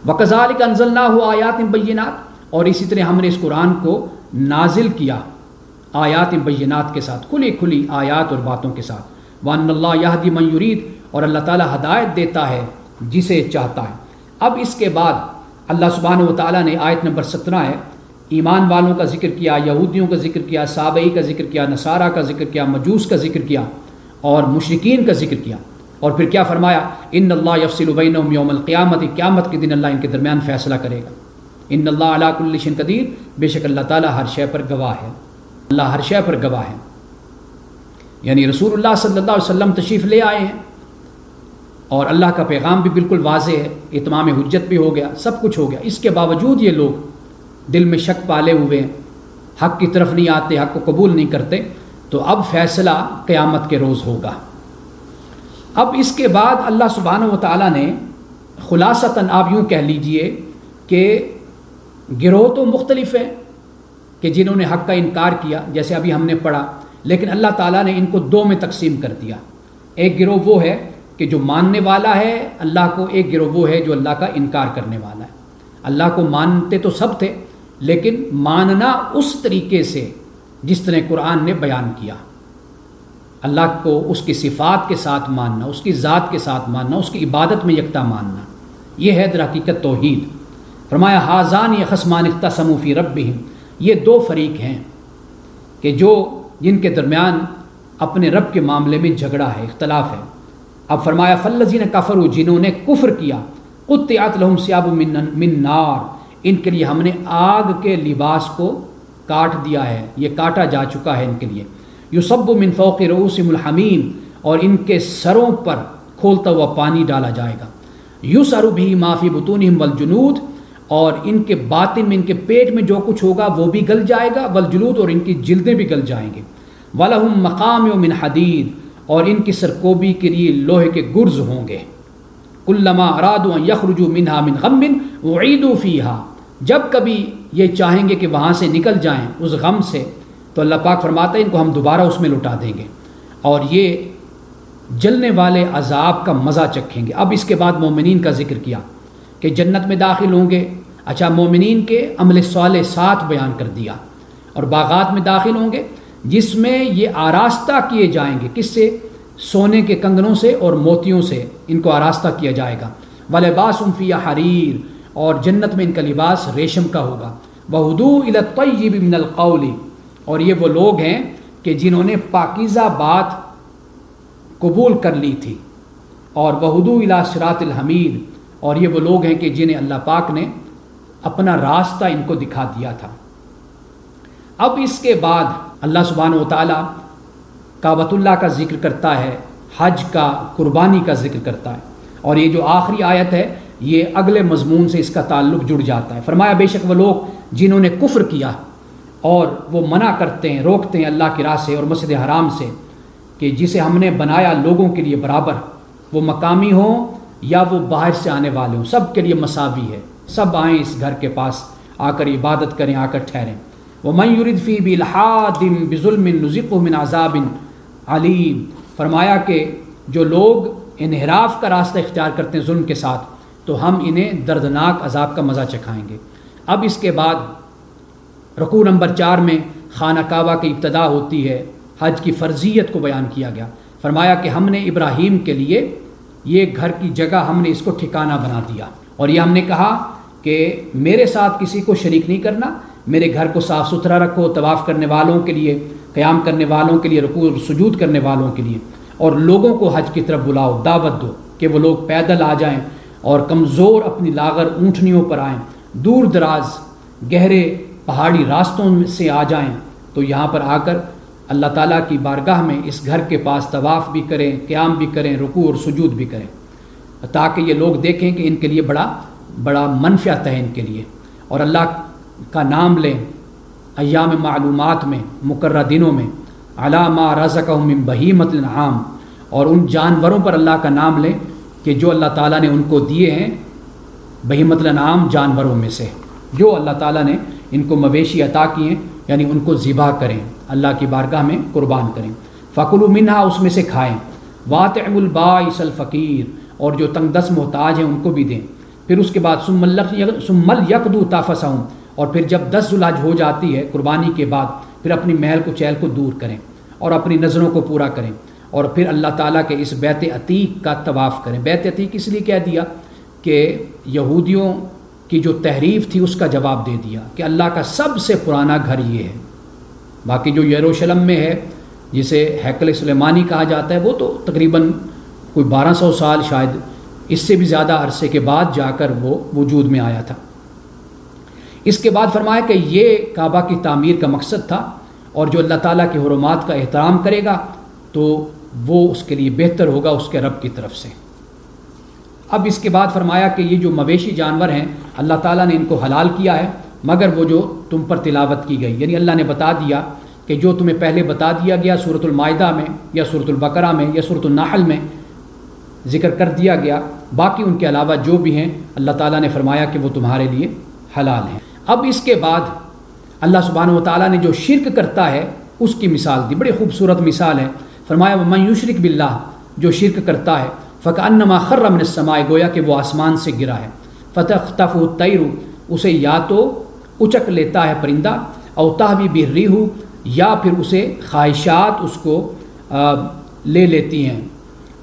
وَكَذَلِكَ أَنزَلْنَاهُ آيَاتٍ بَيِّنَاتٍ، اور اسی طرح ہم نے اس قرآن کو نازل کیا آیات بینات کے ساتھ، کھلی کھلی آیات اور باتوں کے ساتھ۔ وَأَنَّ اللَّهَ يَهْدِي مَن يُرِيدُ، اور اللہ تعالیٰ ہدایت دیتا ہے جسے چاہتا ہے۔ اب اس کے بعد اللہ سبحانہ و تعالیٰ نے آیت نمبر 17 ہے ایمان والوں کا ذکر کیا، یہودیوں کا ذکر کیا، صابئی کا ذکر کیا، نصارہ کا ذکر کیا، مجوس کا ذکر کیا اور مشرکین کا ذکر کیا، اور پھر کیا فرمایا؟ ان اللہ یفصل بینہم یوم القیامت، قیامت کے دن اللہ ان کے درمیان فیصلہ کرے گا۔ ان اللہ علی کل شیء قدیر، بے شک اللہ تعالیٰ ہر شے پر گواہ ہے، اللہ ہر شے پر گواہ ہے۔ یعنی رسول اللہ صلی اللہ علیہ وسلم تشریف لے آئے ہیں اور اللہ کا پیغام بھی بالکل واضح ہے، اتمام حجت بھی ہو گیا، سب کچھ ہو گیا، اس کے باوجود یہ لوگ دل میں شک پالے ہوئے ہیں، حق کی طرف نہیں آتے، حق کو قبول نہیں کرتے، تو اب فیصلہ قیامت کے روز ہوگا۔ اب اس کے بعد اللہ سبحانہ و تعالیٰ نے خلاصتاً آپ یوں کہہ لیجئے کہ گروہ تو مختلف ہیں کہ جنہوں نے حق کا انکار کیا، جیسے ابھی ہم نے پڑھا، لیکن اللہ تعالیٰ نے ان کو دو میں تقسیم کر دیا۔ ایک گروہ وہ ہے کہ جو ماننے والا ہے اللہ کو، ایک گروہ وہ ہے جو اللہ کا انکار کرنے والا ہے۔ اللہ کو مانتے تو سب تھے، لیکن ماننا اس طریقے سے جس طرح قرآن نے بیان کیا، اللہ کو اس کی صفات کے ساتھ ماننا، اس کی ذات کے ساتھ ماننا، اس کی عبادت میں یکتا ماننا، یہ ہے در حقیقت توحید۔ فرمایا ھذان خصمان اختصموا فی ربہم، یہ دو فریق ہیں کہ جن کے درمیان اپنے رب کے معاملے میں جھگڑا ہے، اختلاف ہے۔ اب فرمایا فالذین کفروا، جنہوں نے کفر کیا، قطعت لہم ثیاب من نار، ان کے لیے ہم نے آگ کے لباس کو کاٹ دیا ہے، یہ کاٹا جا چکا ہے ان کے لیے۔ یصب من فوق رؤوسہم الحمیم، اور ان کے سروں پر کھولتا ہوا پانی ڈالا جائے گا۔ یسعر بہ ما فی بطونہم والجلود، اور ان کے باطن میں، ان کے پیٹ میں جو کچھ ہوگا وہ بھی گل جائے گا، والجلود، اور ان کی جلدیں بھی گل جائیں گے۔ وَلَهُم مَّقَامِعُ مِنْ حَدِيدٍ، اور ان کی سرکوبی کے لیے لوہے کے گرز ہوں گے۔ كُلَّمَا أَرَادُوا أَن يَخْرُجُوا مِنْهَا مِنْ غَمٍّ أُعِيدُوا فِيهَا، جب کبھی یہ چاہیں گے کہ وہاں سے نکل جائیں اس غم سے، تو اللہ پاک فرماتا ہے ان کو ہم دوبارہ اس میں لٹا دیں گے اور یہ جلنے والے عذاب کا مزہ چکھیں گے۔ اب اس کے بعد مومنین کا ذکر کیا کہ جنت میں داخل ہوں گے۔ اچھا، مومنین کے عمل صالح 7 بیان کر دیا، اور باغات میں داخل ہوں گے جس میں یہ آراستہ کیے جائیں گے، کس سے؟ سونے کے کنگنوں سے اور موتیوں سے ان کو آراستہ کیا جائے گا۔ وَلِبَاسُهُمْ فِيهَا حَرِيرٌ، اور جنت میں ان کا لباس ریشم کا ہوگا۔ وَهُدُوا إِلَى الطَّيِّبِ مِنَ الْقَوْلِ، اور یہ وہ لوگ ہیں کہ جنہوں نے پاکیزہ بات قبول کر لی تھی۔ اور وَهُدُوا إِلَى صِرَاطِ الْحَمِيدِ، اور یہ وہ لوگ ہیں کہ جنہیں اللہ پاک نے اپنا راستہ ان کو دکھا دیا تھا۔ اب اس کے بعد اللہ سبحانہ و تعالیٰ کعبۃ اللہ کا ذکر کرتا ہے، حج کا، قربانی کا ذکر کرتا ہے، اور یہ جو آخری آیت ہے یہ اگلے مضمون سے اس کا تعلق جڑ جاتا ہے۔ فرمایا بے شک وہ لوگ جنہوں نے کفر کیا اور وہ منع کرتے ہیں، روکتے ہیں اللہ کی راہ سے اور مسجد حرام سے، کہ جسے ہم نے بنایا لوگوں کے لیے برابر، وہ مقامی ہوں یا وہ باہر سے آنے والے ہوں، سب کے لیے مساوی ہے، سب آئیں اس گھر کے پاس، آ کر عبادت کریں، آ کر ٹھہریں۔ وَمَن يُرِدْ فِيهِ بِإِلْحَادٍ بِظُلْمٍ نُذِقْهُ مِنْ عَذَابٍ عَلِيمٍ، فرمایا کہ جو لوگ انحراف کا راستہ اختیار کرتے ہیں ظلم کے ساتھ، تو ہم انہیں دردناک عذاب کا مزہ چکھائیں گے۔ اب اس کے بعد رکوع نمبر 4 میں خانہ کعبہ کی ابتدا ہوتی ہے، حج کی فرضیت کو بیان کیا گیا۔ فرمایا کہ ہم نے ابراہیم کے لیے یہ گھر کی جگہ، ہم نے اس کو ٹھکانہ بنا دیا، اور یہ ہم نے کہا کہ میرے ساتھ کسی کو شریک نہیں کرنا، میرے گھر کو صاف ستھرا رکھو، طواف کرنے والوں کے لیے، قیام کرنے والوں کے لیے، رکوع اور سجود کرنے والوں کے لیے، اور لوگوں کو حج کی طرف بلاؤ، دعوت دو کہ وہ لوگ پیدل آ جائیں اور کمزور اپنی لاغر اونٹنیوں پر آئیں، دور دراز گہرے پہاڑی راستوں سے آ جائیں، تو یہاں پر آ کر اللہ تعالیٰ کی بارگاہ میں اس گھر کے پاس طواف بھی کریں، قیام بھی کریں، رکوع اور سجود بھی کریں، تاکہ یہ لوگ دیکھیں کہ ان کے لیے بڑا منفعت ہے ان کے لیے، اور اللہ کا نام لیں ایام معلومات میں، مقررہ دنوں میں، علی ما رزقہم من بہیمۃ الانعام، اور ان جانوروں پر اللہ کا نام لیں کہ جو اللہ تعالیٰ نے ان کو دیے ہیں، بہیمۃ الانعام جانوروں میں سے جو اللہ تعالیٰ نے ان کو مویشی عطا کیے ہیں، یعنی ان کو ذبح کریں، اللہ کی بارگاہ میں قربان کریں۔ فَكُلُوا مِنْهَا، اس میں سے کھائیں، وَأَطْعِمُوا الْبَائِسَ الْفَقِيرَ، اور جو تنگ دست محتاج ہیں ان کو بھی دیں۔ پھر اس کے بعد ثُمَّ لْيَقْضُوا تَفَثَهُمْ، اور پھر جب 10 ذو الحج ہو جاتی ہے قربانی کے بعد، پھر اپنی میل کو چیل کو دور کریں اور اپنی نظروں کو پورا کریں، اور پھر اللہ تعالیٰ کے اس بیت عتیق کا طواف کریں۔ بیت عتیق اس لیے کہہ دیا کہ یہودیوں کی جو تحریف تھی اس کا جواب دے دیا کہ اللہ کا سب سے پرانا گھر یہ ہے۔ باقی جو یروشلم میں ہے جسے ہیکل سلیمانی کہا جاتا ہے وہ تو تقریباً کوئی 1200 سال شاید اس سے بھی زیادہ عرصے کے بعد جا کر وہ وجود میں آیا تھا۔ اس کے بعد فرمایا کہ یہ کعبہ کی تعمیر کا مقصد تھا، اور جو اللہ تعالیٰ کے حرمات کا احترام کرے گا تو وہ اس کے لیے بہتر ہوگا اس کے رب کی طرف سے۔ اب اس کے بعد فرمایا کہ یہ جو مویشی جانور ہیں اللہ تعالیٰ نے ان کو حلال کیا ہے مگر وہ جو تم پر تلاوت کی گئی، یعنی اللہ نے بتا دیا کہ جو تمہیں پہلے بتا دیا گیا سورۃ المائدہ میں یا سورۃ البقرہ میں یا سورۃ النحل میں ذکر کر دیا گیا، باقی ان کے علاوہ جو بھی ہیں اللہ تعالیٰ نے فرمایا کہ وہ تمہارے لیے حلال ہیں۔ اب اس کے بعد اللہ سبحانہ و تعالیٰ نے جو شرک کرتا ہے اس کی مثال دی، بڑی خوبصورت مثال ہے۔ فرمایا وَمَن یُشْرِک بِاللَّہ، جو شرک کرتا ہے فَكَأَنَّمَا خَرَّ مِنَ السَّمَاءِ، گویا کہ وہ آسمان سے گرا ہے، فَتَخْطَفُهُ الطَّيْرُ، اسے یا تو اچک لیتا ہے پرندہ، او تَهْوِي بِهِ الرِّيحُ، یا پھر اسے خواہشات اس کو لے لیتی ہیں،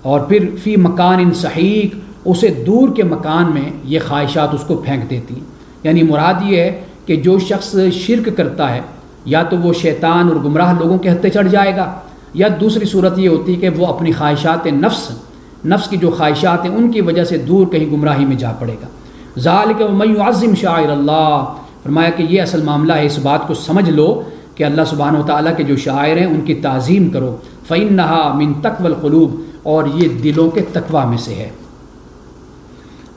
اور پھر فی مکان صحیح، اسے دور کے مکان میں یہ خواہشات اس کو پھینک دیتی ہیں۔ یعنی مراد یہ ہے کہ جو شخص شرک کرتا ہے یا تو وہ شیطان اور گمراہ لوگوں کے ہتھے چڑھ جائے گا، یا دوسری صورت یہ ہوتی ہے کہ وہ اپنی خواہشات نفس کی جو خواہشات ہیں ان کی وجہ سے دور کہیں گمراہی میں جا پڑے گا۔ ذالک ومن یعظم شعائر اللہ، فرمایا کہ یہ اصل معاملہ ہے، اس بات کو سمجھ لو کہ اللہ سبحانہ و تعالیٰ کے جو شاعر ہیں ان کی تعظیم کرو، فإنہا من تقوی القلوب، اور یہ دلوں کے تقوی میں سے ہے۔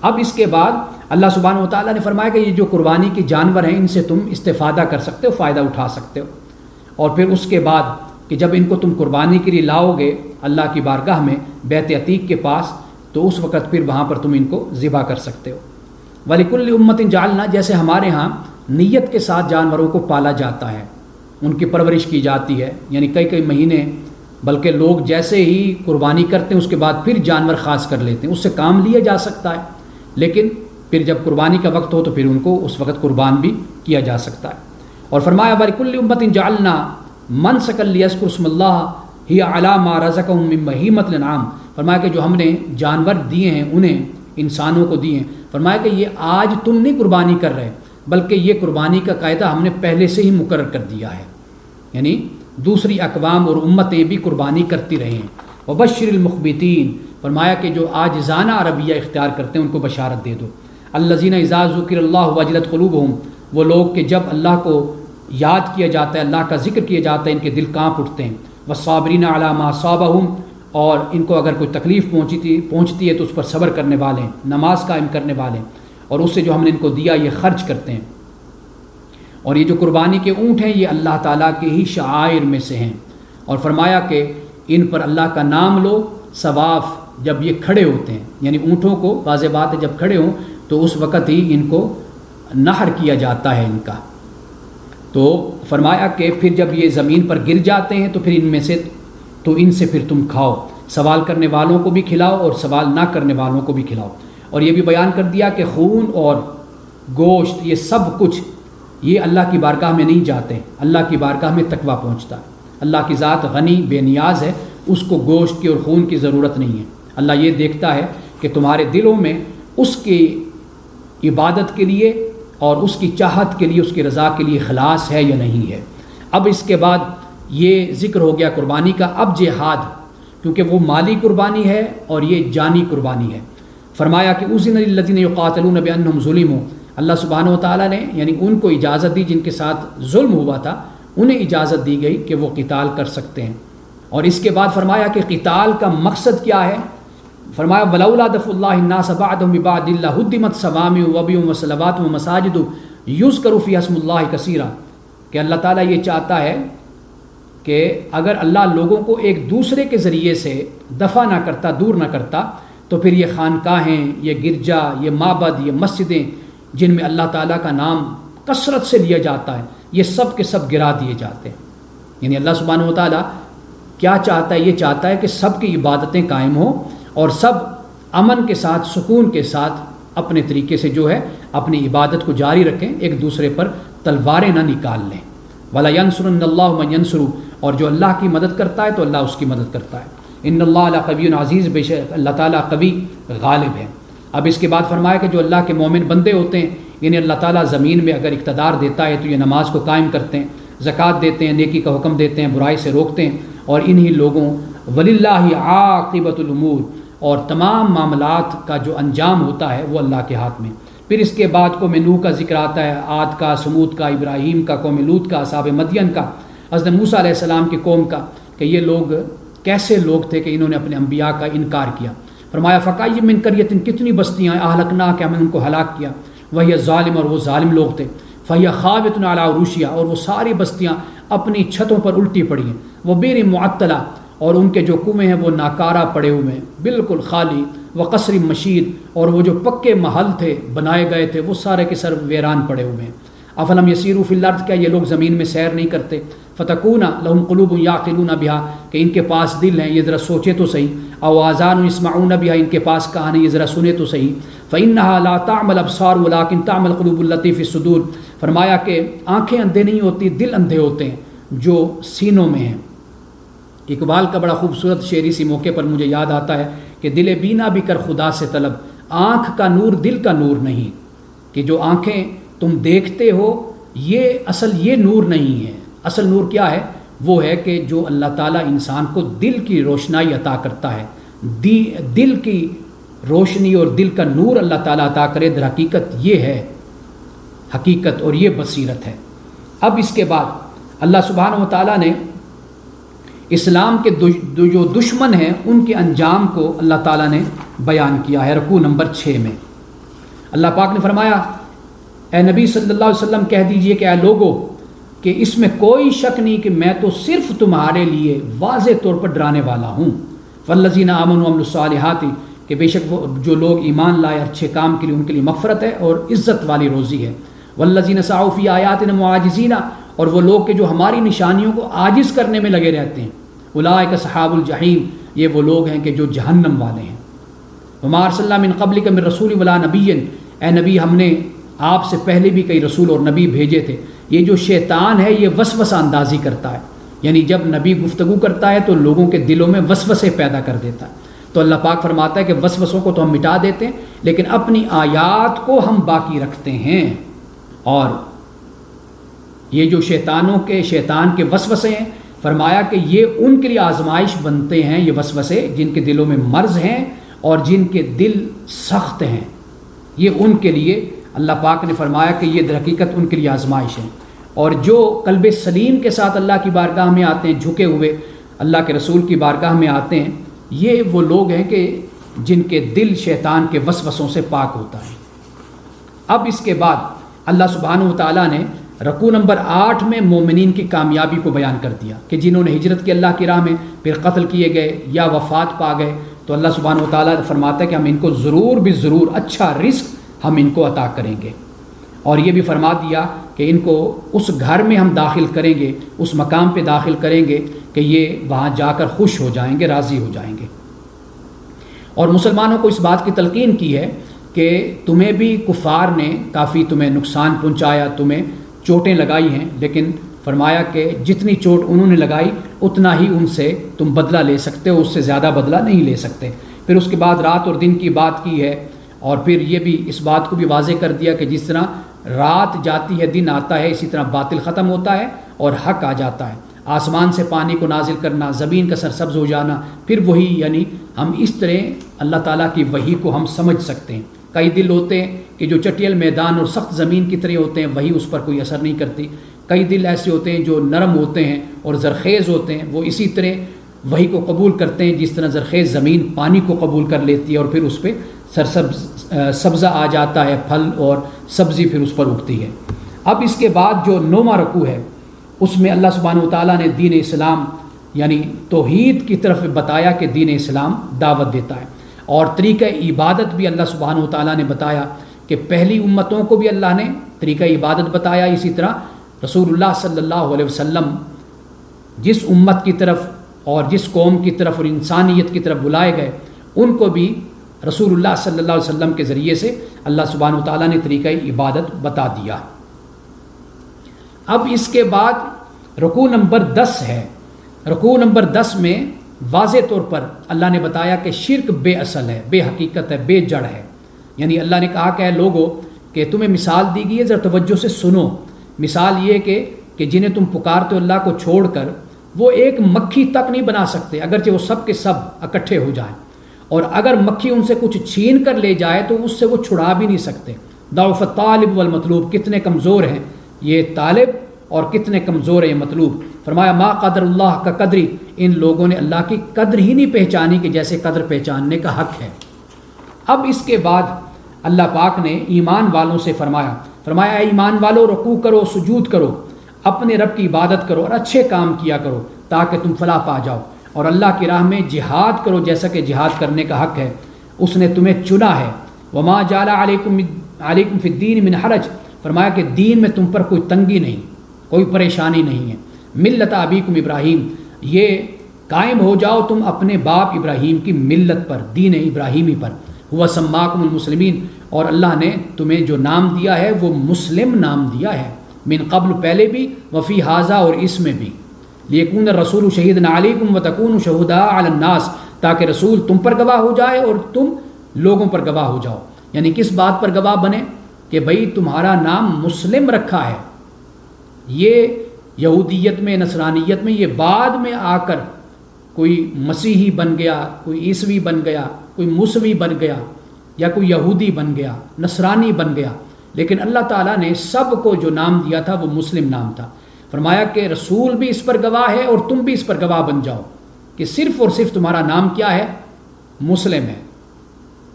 اب اس کے بعد اللہ سبحانہ و تعالیٰ نے فرمایا کہ یہ جو قربانی کے جانور ہیں ان سے تم استفادہ کر سکتے ہو، فائدہ اٹھا سکتے ہو، اور پھر اس کے بعد کہ جب ان کو تم قربانی کے لیے لاؤ گے اللہ کی بارگاہ میں بیت عتیق کے پاس تو اس وقت پھر وہاں پر تم ان کو ذبح کر سکتے ہو۔ وَلِكُلِّ أُمَّةٍ جَعَلْنَا، جیسے ہمارے ہاں نیت کے ساتھ جانوروں کو پالا جاتا ہے، ان کی پرورش کی جاتی ہے، یعنی کئی مہینے، بلکہ لوگ جیسے ہی قربانی کرتے ہیں اس کے بعد پھر جانور خاص کر لیتے ہیں، اس سے کام لیا جا سکتا ہے، لیکن پھر جب قربانی کا وقت ہو تو پھر ان کو اس وقت قربان بھی کیا جا سکتا ہے۔ اور فرمایا وَلِكُلِّ أُمَّةٍ جَعَلْنَا مَنسَكًا لِيَذْكُرُوا اسْمَ اللَّهِ هِيَ عَلَىٰ مَا رَزَقَهُم مِّن بَهِيمَةِ الْأَنْعَامِ، فرمایا کہ جو ہم نے جانور دیے ہیں انہیں، انسانوں کو دیے ہیں، فرمایا کہ یہ آج تم نہیں قربانی کر رہے بلکہ یہ قربانی کا قاعدہ ہم نے پہلے سے ہی مقرر کر دیا ہے، یعنی دوسری اقوام اور امتیں بھی قربانی کرتی رہے ہیں۔ وَبَشِّرِ الْمُخْبِتِينَ، فرمایا کہ جو عاجزانہ عربیہ اختیار کرتے ہیں ان کو بشارت دے دو۔ الذین اذا ذکر اللہ وجلت قلوبہم، وہ لوگ کہ جب اللہ کو یاد کیا جاتا ہے، اللہ کا ذکر کیا جاتا ہے، ان کے دل کانپ اٹھتے ہیں۔ والصابرین علی ما اصابہم، اور ان کو اگر کوئی تکلیف پہنچتی ہے تو اس پر صبر کرنے والے ہیں، نماز قائم کرنے والے ہیں، اور اس سے جو ہم نے ان کو دیا یہ خرچ کرتے ہیں۔ اور یہ جو قربانی کے اونٹ ہیں یہ اللہ تعالیٰ کے ہی شعائر میں سے ہیں، اور فرمایا کہ ان پر اللہ کا نام لو صواف، جب یہ کھڑے ہوتے ہیں، یعنی اونٹوں کو واضح بات ہے جب کھڑے ہوں تو اس وقت ہی ان کو نحر کیا جاتا ہے ان کا۔ تو فرمایا کہ پھر جب یہ زمین پر گر جاتے ہیں تو پھر ان سے پھر تم کھاؤ، سوال کرنے والوں کو بھی کھلاؤ اور سوال نہ کرنے والوں کو بھی کھلاؤ۔ اور یہ بھی بیان کر دیا کہ خون اور گوشت یہ سب کچھ یہ اللہ کی بارگاہ میں نہیں جاتے، اللہ کی بارگاہ میں تقویٰ پہنچتا ہے۔ اللہ کی ذات غنی بے نیاز ہے، اس کو گوشت کی اور خون کی ضرورت نہیں ہے۔ اللہ یہ دیکھتا ہے کہ تمہارے دلوں میں اس کی عبادت کے لیے اور اس کی چاہت کے لیے، اس کی رضا کے لیے اخلاص ہے یا نہیں ہے۔ اب اس کے بعد یہ ذکر ہو گیا قربانی کا۔ اب جہاد، کیونکہ وہ مالی قربانی ہے اور یہ جانی قربانی ہے، فرمایا کہ اذن للذین یقاتلون بانہم ظلموا، اللہ سبحانہ و تعالیٰ نے یعنی ان کو اجازت دی جن کے ساتھ ظلم ہوا تھا، انہیں اجازت دی گئی کہ وہ قتال کر سکتے ہیں۔ اور اس کے بعد فرمایا کہ قتال کا مقصد کیا ہے، فرمایا ولولا دفع اللہ الناس بعضهم ببعض لہدمت صوامع وبیع وصلوات ومساجد یذکر فیہا اسم اللہ کثیرا، کہ اللہ تعالیٰ یہ چاہتا ہے کہ اگر اللہ لوگوں کو ایک دوسرے کے ذریعے سے دفع نہ کرتا، دور نہ کرتا، تو پھر یہ خانقاہیں، یہ گرجا، یہ معبد، یہ مسجدیں جن میں اللہ تعالیٰ کا نام کثرت سے لیا جاتا ہے، یہ سب کے سب گرا دیے جاتے ہیں۔ یعنی اللہ سبحانہ و تعالیٰ کیا چاہتا ہے؟ یہ چاہتا ہے کہ سب کی عبادتیں قائم ہوں اور سب امن کے ساتھ، سکون کے ساتھ اپنے طریقے سے جو ہے اپنی عبادت کو جاری رکھیں، ایک دوسرے پر تلواریں نہ نکال لیں۔ وَلَا يَنْصُرَنَّ اللَّهُ مَنْ يَنْصُرُ، اور جو اللہ کی مدد کرتا ہے تو اللہ اس کی مدد کرتا ہے۔ ان اللہ لقوی عزیز، بے شک اللہ تعالیٰ قوی غالب ہے۔ اب اس کے بعد فرمایا کہ جو اللہ کے مومن بندے ہوتے ہیں یعنی اللہ تعالیٰ زمین میں اگر اقتدار دیتا ہے تو یہ نماز کو قائم کرتے ہیں، زکوٰۃ دیتے ہیں، نیکی کا حکم دیتے ہیں، برائی سے روکتے ہیں، اور انہی لوگوں وَلِلَّهِ عَاقِبَةُ الْأُمُورِ، اور تمام معاملات کا جو انجام ہوتا ہے وہ اللہ کے ہاتھ میں۔ پھر اس کے بعد قوم نوح کا ذکر آتا ہے، عاد کا، سمود کا، ابراہیم کا، قوم لوط کا، اصحاب مدین کا، حضرت موسیٰ علیہ السلام کی قوم کا، کہ یہ لوگ کیسے لوگ تھے کہ انہوں نے اپنے انبیاء کا انکار کیا۔ فرمایا فَكَأَيٍّ مِّن قَرْيَةٍ، کتنی بستیاں اہلکنا کہ ہم نے ان کو ہلاک کیا، وہی ظالم، اور وہ ظالم لوگ تھے، فَهِيَ خَاوِيَةٌ عَلَىٰ عُرُوشِهَا، اور وہ ساری بستیاں اپنی چھتوں پر الٹی پڑی ہیں، وَبِئْرٍ مُعَطَّلَةٍ، اور ان کے جو کنویں ہیں وہ ناکارہ پڑے ہوئے ہیں، بالکل خالی، وَقَصْرٍ مَشِيدٍ، اور وہ جو پکے محل تھے بنائے گئے تھے وہ سارے کے سر ویران پڑے ہوئے ہیں۔ افلم یسیروا فی الارض، کیا یہ لوگ زمین میں سیر نہیں کرتے؟ فتکون لہم قلوب یعقلون بہا، کہ ان کے پاس دل ہیں یہ ذرا سوچے تو صحیح، او آذان یسمعون بہا، ان کے پاس کان ہے یہ ذرا سنے تو صحیح، فإنها لا تعمى الابصار ولكن تعمى القلوب التي في الصدور، فرمایا کہ آنکھیں اندھے نہیں ہوتی، دل اندھے ہوتے ہیں جو سینوں میں ہیں۔ اقبال کا بڑا خوبصورت شعر اسی موقع پر مجھے یاد آتا ہے کہ دل بینا بھی کر خدا سے طلب، آنکھ کا نور دل کا نور نہیں، کہ جو آنکھیں تم دیکھتے ہو یہ اصل یہ نور نہیں ہے، اصل نور کیا ہے؟ وہ ہے کہ جو اللہ تعالیٰ انسان کو دل کی روشنائی عطا کرتا ہے، دل کی روشنی اور دل کا نور اللہ تعالیٰ عطا کرے، در حقیقت یہ ہے حقیقت اور یہ بصیرت ہے۔ اب اس کے بعد اللہ سبحانہ و تعالیٰ نے اسلام کے جو دشمن ہیں ان کے انجام کو اللہ تعالیٰ نے بیان کیا ہے رکوع نمبر 6 میں۔ اللہ پاک نے فرمایا اے نبی صلی اللہ علیہ وسلم کہہ دیجئے کہ اے لوگو کہ اس میں کوئی شک نہیں کہ میں تو صرف تمہارے لیے واضح طور پر ڈرانے والا ہوں۔ والذین آمنوا وعملوا الصالحات، کہ بے شک وہ جو لوگ ایمان لائے اچھے کام کے لیے ان کے لیے مغفرت ہے اور عزت والی روزی ہے۔ والذین سعوا فی آیاتنا معاجزین، اور وہ لوگ کہ جو ہماری نشانیوں کو عاجز کرنے میں لگے رہتے ہیں۔ اولئک اصحاب الجحیم، یہ وہ لوگ ہیں کہ جو جہنم والے ہیں۔ وما ارسلنا من قبلک من رسول ولا نبی، اے نبی ہم نے آپ سے پہلے بھی کئی رسول اور نبی بھیجے تھے۔ یہ جو شیطان ہے یہ وسوسہ اندازی کرتا ہے، یعنی جب نبی گفتگو کرتا ہے تو لوگوں کے دلوں میں وسوسے پیدا کر دیتا ہے۔ تو اللہ پاک فرماتا ہے کہ وسوسوں کو تو ہم مٹا دیتے ہیں لیکن اپنی آیات کو ہم باقی رکھتے ہیں۔ اور یہ جو شیطان کے وسوسے ہیں، فرمایا کہ یہ ان کے لیے آزمائش بنتے ہیں، یہ وسوسے جن کے دلوں میں مرض ہیں اور جن کے دل سخت ہیں، یہ ان کے لیے اللہ پاک نے فرمایا کہ یہ در حقیقت ان کے لیے آزمائش ہے۔ اور جو قلب سلیم کے ساتھ اللہ کی بارگاہ میں آتے ہیں، جھکے ہوئے اللہ کے رسول کی بارگاہ میں آتے ہیں، یہ وہ لوگ ہیں کہ جن کے دل شیطان کے وسوسوں سے پاک ہوتا ہے۔ اب اس کے بعد اللہ سبحانہ و تعالیٰ نے رکوع نمبر 8 میں مومنین کی کامیابی کو بیان کر دیا کہ جنہوں نے ہجرت کی اللہ کی راہ میں، پھر قتل کیے گئے یا وفات پا گئے، تو اللہ سبحانہ و تعالیٰ فرماتا ہے کہ ہم ان کو ضرور بھی ضرور اچھا رزق ہم ان کو عطا کریں گے، اور یہ بھی فرما دیا کہ ان کو اس گھر میں ہم داخل کریں گے، اس مقام پہ داخل کریں گے کہ یہ وہاں جا کر خوش ہو جائیں گے، راضی ہو جائیں گے۔ اور مسلمانوں کو اس بات کی تلقین کی ہے کہ تمہیں بھی کفار نے کافی تمہیں نقصان پہنچایا، تمہیں چوٹیں لگائی ہیں، لیکن فرمایا کہ جتنی چوٹ انہوں نے لگائی اتنا ہی ان سے تم بدلہ لے سکتے ہو، اس سے زیادہ بدلہ نہیں لے سکتے۔ پھر اس کے بعد رات اور دن کی بات کی ہے، اور پھر یہ بھی اس بات کو بھی واضح کر دیا کہ جس طرح رات جاتی ہے دن آتا ہے، اسی طرح باطل ختم ہوتا ہے اور حق آ جاتا ہے۔ آسمان سے پانی کو نازل کرنا، زمین کا سرسبز ہو جانا، پھر وہی، یعنی ہم اس طرح اللہ تعالیٰ کی وحی کو ہم سمجھ سکتے ہیں۔ کئی دل ہوتے ہیں کہ جو چٹیل میدان اور سخت زمین کی طرح ہوتے ہیں، وہی اس پر کوئی اثر نہیں کرتی۔ کئی دل ایسے ہوتے ہیں جو نرم ہوتے ہیں اور زرخیز ہوتے ہیں، وہ اسی طرح وحی کو قبول کرتے ہیں جس طرح زرخیز زمین پانی کو قبول کر لیتی ہے اور پھر اس پہ سبزہ آ جاتا ہے، پھل اور سبزی پھر اس پر اگتی ہے۔ اب اس کے بعد جو 9واں رکوع ہے اس میں اللہ سبحانہ و تعالیٰ نے دین اسلام یعنی توحید کی طرف بتایا کہ دین اسلام دعوت دیتا ہے، اور طریقہ عبادت بھی اللہ سبحانہ و تعالیٰ نے بتایا کہ پہلی امتوں کو بھی اللہ نے طریقہ عبادت بتایا، اسی طرح رسول اللہ صلی اللہ علیہ وسلم جس امت کی طرف اور جس قوم کی طرف اور انسانیت کی طرف بلائے گئے ان کو بھی رسول اللہ صلی اللہ علیہ وسلم کے ذریعے سے اللہ سبحانہ و تعالیٰ نے طریقہ عبادت بتا دیا۔ اب اس کے بعد رکوع نمبر 10 ہے۔ رکوع نمبر 10 میں واضح طور پر اللہ نے بتایا کہ شرک بے اصل ہے، بے حقیقت ہے، بے جڑ ہے، یعنی اللہ نے کہا کہ اے لوگو کہ تمہیں مثال دی گئی ہے، ذرا توجہ سے سنو. مثال یہ کہ جنہیں تم پکارتے ہو اللہ کو چھوڑ کر، وہ ایک مکھی تک نہیں بنا سکتے اگرچہ وہ سب کے سب اکٹھے ہو جائیں، اور اگر مکھی ان سے کچھ چھین کر لے جائے تو اس سے وہ چھڑا بھی نہیں سکتے. ضعف الطالب والمطلوب، کتنے کمزور ہیں یہ طالب اور کتنے کمزور ہے یہ مطلوب. فرمایا ما قدر اللہ کا قدری، ان لوگوں نے اللہ کی قدر ہی نہیں پہچانی کہ جیسے قدر پہچاننے کا حق ہے. اب اس کے بعد اللہ پاک نے ایمان والوں سے فرمایا اے ایمان والو، رکوع کرو، سجود کرو، اپنے رب کی عبادت کرو اور اچھے کام کیا کرو تاکہ تم فلاح پا جاؤ، اور اللہ کی راہ میں جہاد کرو جیسا کہ جہاد کرنے کا حق ہے، اس نے تمہیں چنا ہے. وما جعل علیکم فی الدین من حرج، فرمایا کہ دین میں تم پر کوئی تنگی نہیں، کوئی پریشانی نہیں ہے. ملت ابیکم ابراہیم، یہ قائم ہو جاؤ تم اپنے باپ ابراہیم کی ملت پر، دین ابراہیمی پر. ہوا سماکم المسلمین، اور اللہ نے تمہیں جو نام دیا ہے وہ مسلم نام دیا ہے. من قبل، پہلے بھی، وفی حاذا، اور اس میں بھی. لیکون الرسول شہیدنا علیکم وتکونوا شہداء علی الناس، تاکہ رسول تم پر گواہ ہو جائے اور تم لوگوں پر گواہ ہو جاؤ. یعنی کس بات پر گواہ بنے؟ کہ بھئی تمہارا نام مسلم رکھا ہے. یہ یہودیت میں، نصرانیت میں، یہ بعد میں آ کر کوئی مسیحی بن گیا، کوئی عیسوی بن گیا، کوئی موسوی بن گیا، یا کوئی یہودی بن گیا، نصرانی بن گیا. لیکن اللہ تعالیٰ نے سب کو جو نام دیا تھا وہ مسلم نام تھا. فرمایا کہ رسول بھی اس پر گواہ ہے اور تم بھی اس پر گواہ بن جاؤ کہ صرف اور صرف تمہارا نام کیا ہے؟ مسلم ہے.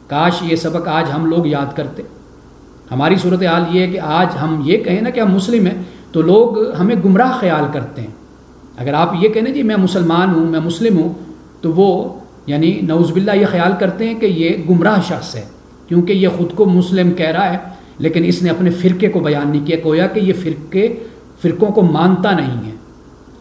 کاش یہ سبق آج ہم لوگ یاد کرتے. ہماری صورتحال یہ ہے کہ آج ہم یہ کہیں نا کہ ہم مسلم ہیں تو لوگ ہمیں گمراہ خیال کرتے ہیں. اگر آپ یہ کہیں نا جی میں مسلمان ہوں، میں مسلم ہوں، تو وہ یعنی نعوذ باللہ یہ خیال کرتے ہیں کہ یہ گمراہ شخص ہے، کیونکہ یہ خود کو مسلم کہہ رہا ہے لیکن اس نے اپنے فرقے کو بیان نہیں کیا. گویا کہ یہ فرقوں کو مانتا نہیں ہے.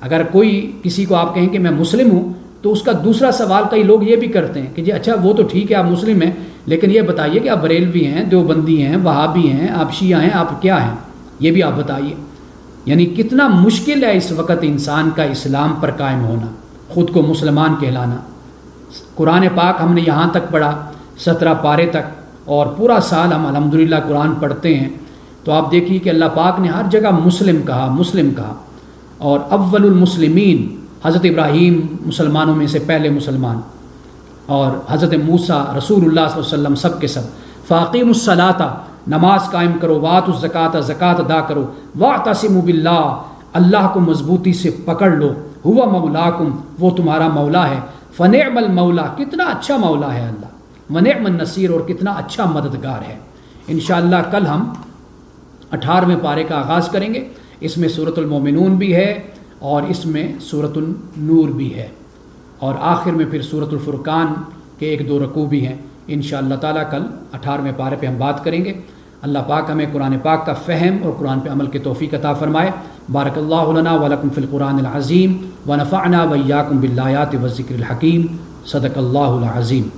اگر کوئی کسی کو آپ کہیں کہ میں مسلم ہوں تو اس کا دوسرا سوال کئی لوگ یہ بھی کرتے ہیں کہ جی اچھا وہ تو ٹھیک ہے آپ مسلم ہیں، لیکن یہ بتائیے کہ آپ بریلوی ہیں، دیوبندی ہیں، وہابی ہیں، آپ شیعہ ہیں، آپ کیا ہیں، یہ بھی آپ بتائیے. یعنی کتنا مشکل ہے اس وقت انسان کا اسلام پر قائم ہونا، خود کو مسلمان کہلانا. قرآن پاک ہم نے یہاں تک پڑھا 17 پارے تک، اور پورا سال ہم الحمدللہ قرآن پڑھتے ہیں. تو آپ دیکھیے کہ اللہ پاک نے ہر جگہ مسلم کہا. اور اول المسلمین حضرت ابراہیم مسلمانوں میں سے پہلے مسلمان، اور حضرت موسیٰ، رسول اللہ صلی اللہ علیہ وسلم، سب کے سب. فاقیموا الصلاۃ، نماز قائم کرو، وآتوا الزکاۃ، زکوٰۃ ادا کرو، واعتصموا باللہ، اللہ کو مضبوطی سے پکڑ لو، ہوا مولاکم، وہ تمہارا مولا ہے. فنعم المولا، کتنا اچھا مولا ہے اللہ. ونعم النصیر، اور کتنا اچھا مددگار ہے. انشاءاللہ کل ہم 18ویں پارے کا آغاز کریں گے. اس میں سورۃ المومنون بھی ہے اور اس میں سورۃ النور بھی ہے، اور آخر میں پھر سورۃ الفرقان کے 1-2 رکوع بھی ہیں. انشاءاللہ تعالیٰ کل 18ویں پارے پہ ہم بات کریں گے. اللہ پاک ہمیں قرآن پاک کا فہم اور قرآن پہ عمل کی توفیق عطا فرمائے. بارک اللہ لنا ولکم فی القرآن العظیم ونفعنا وإیاکم بالآیات والذکر الحکیم. صدق اللہ العظیم.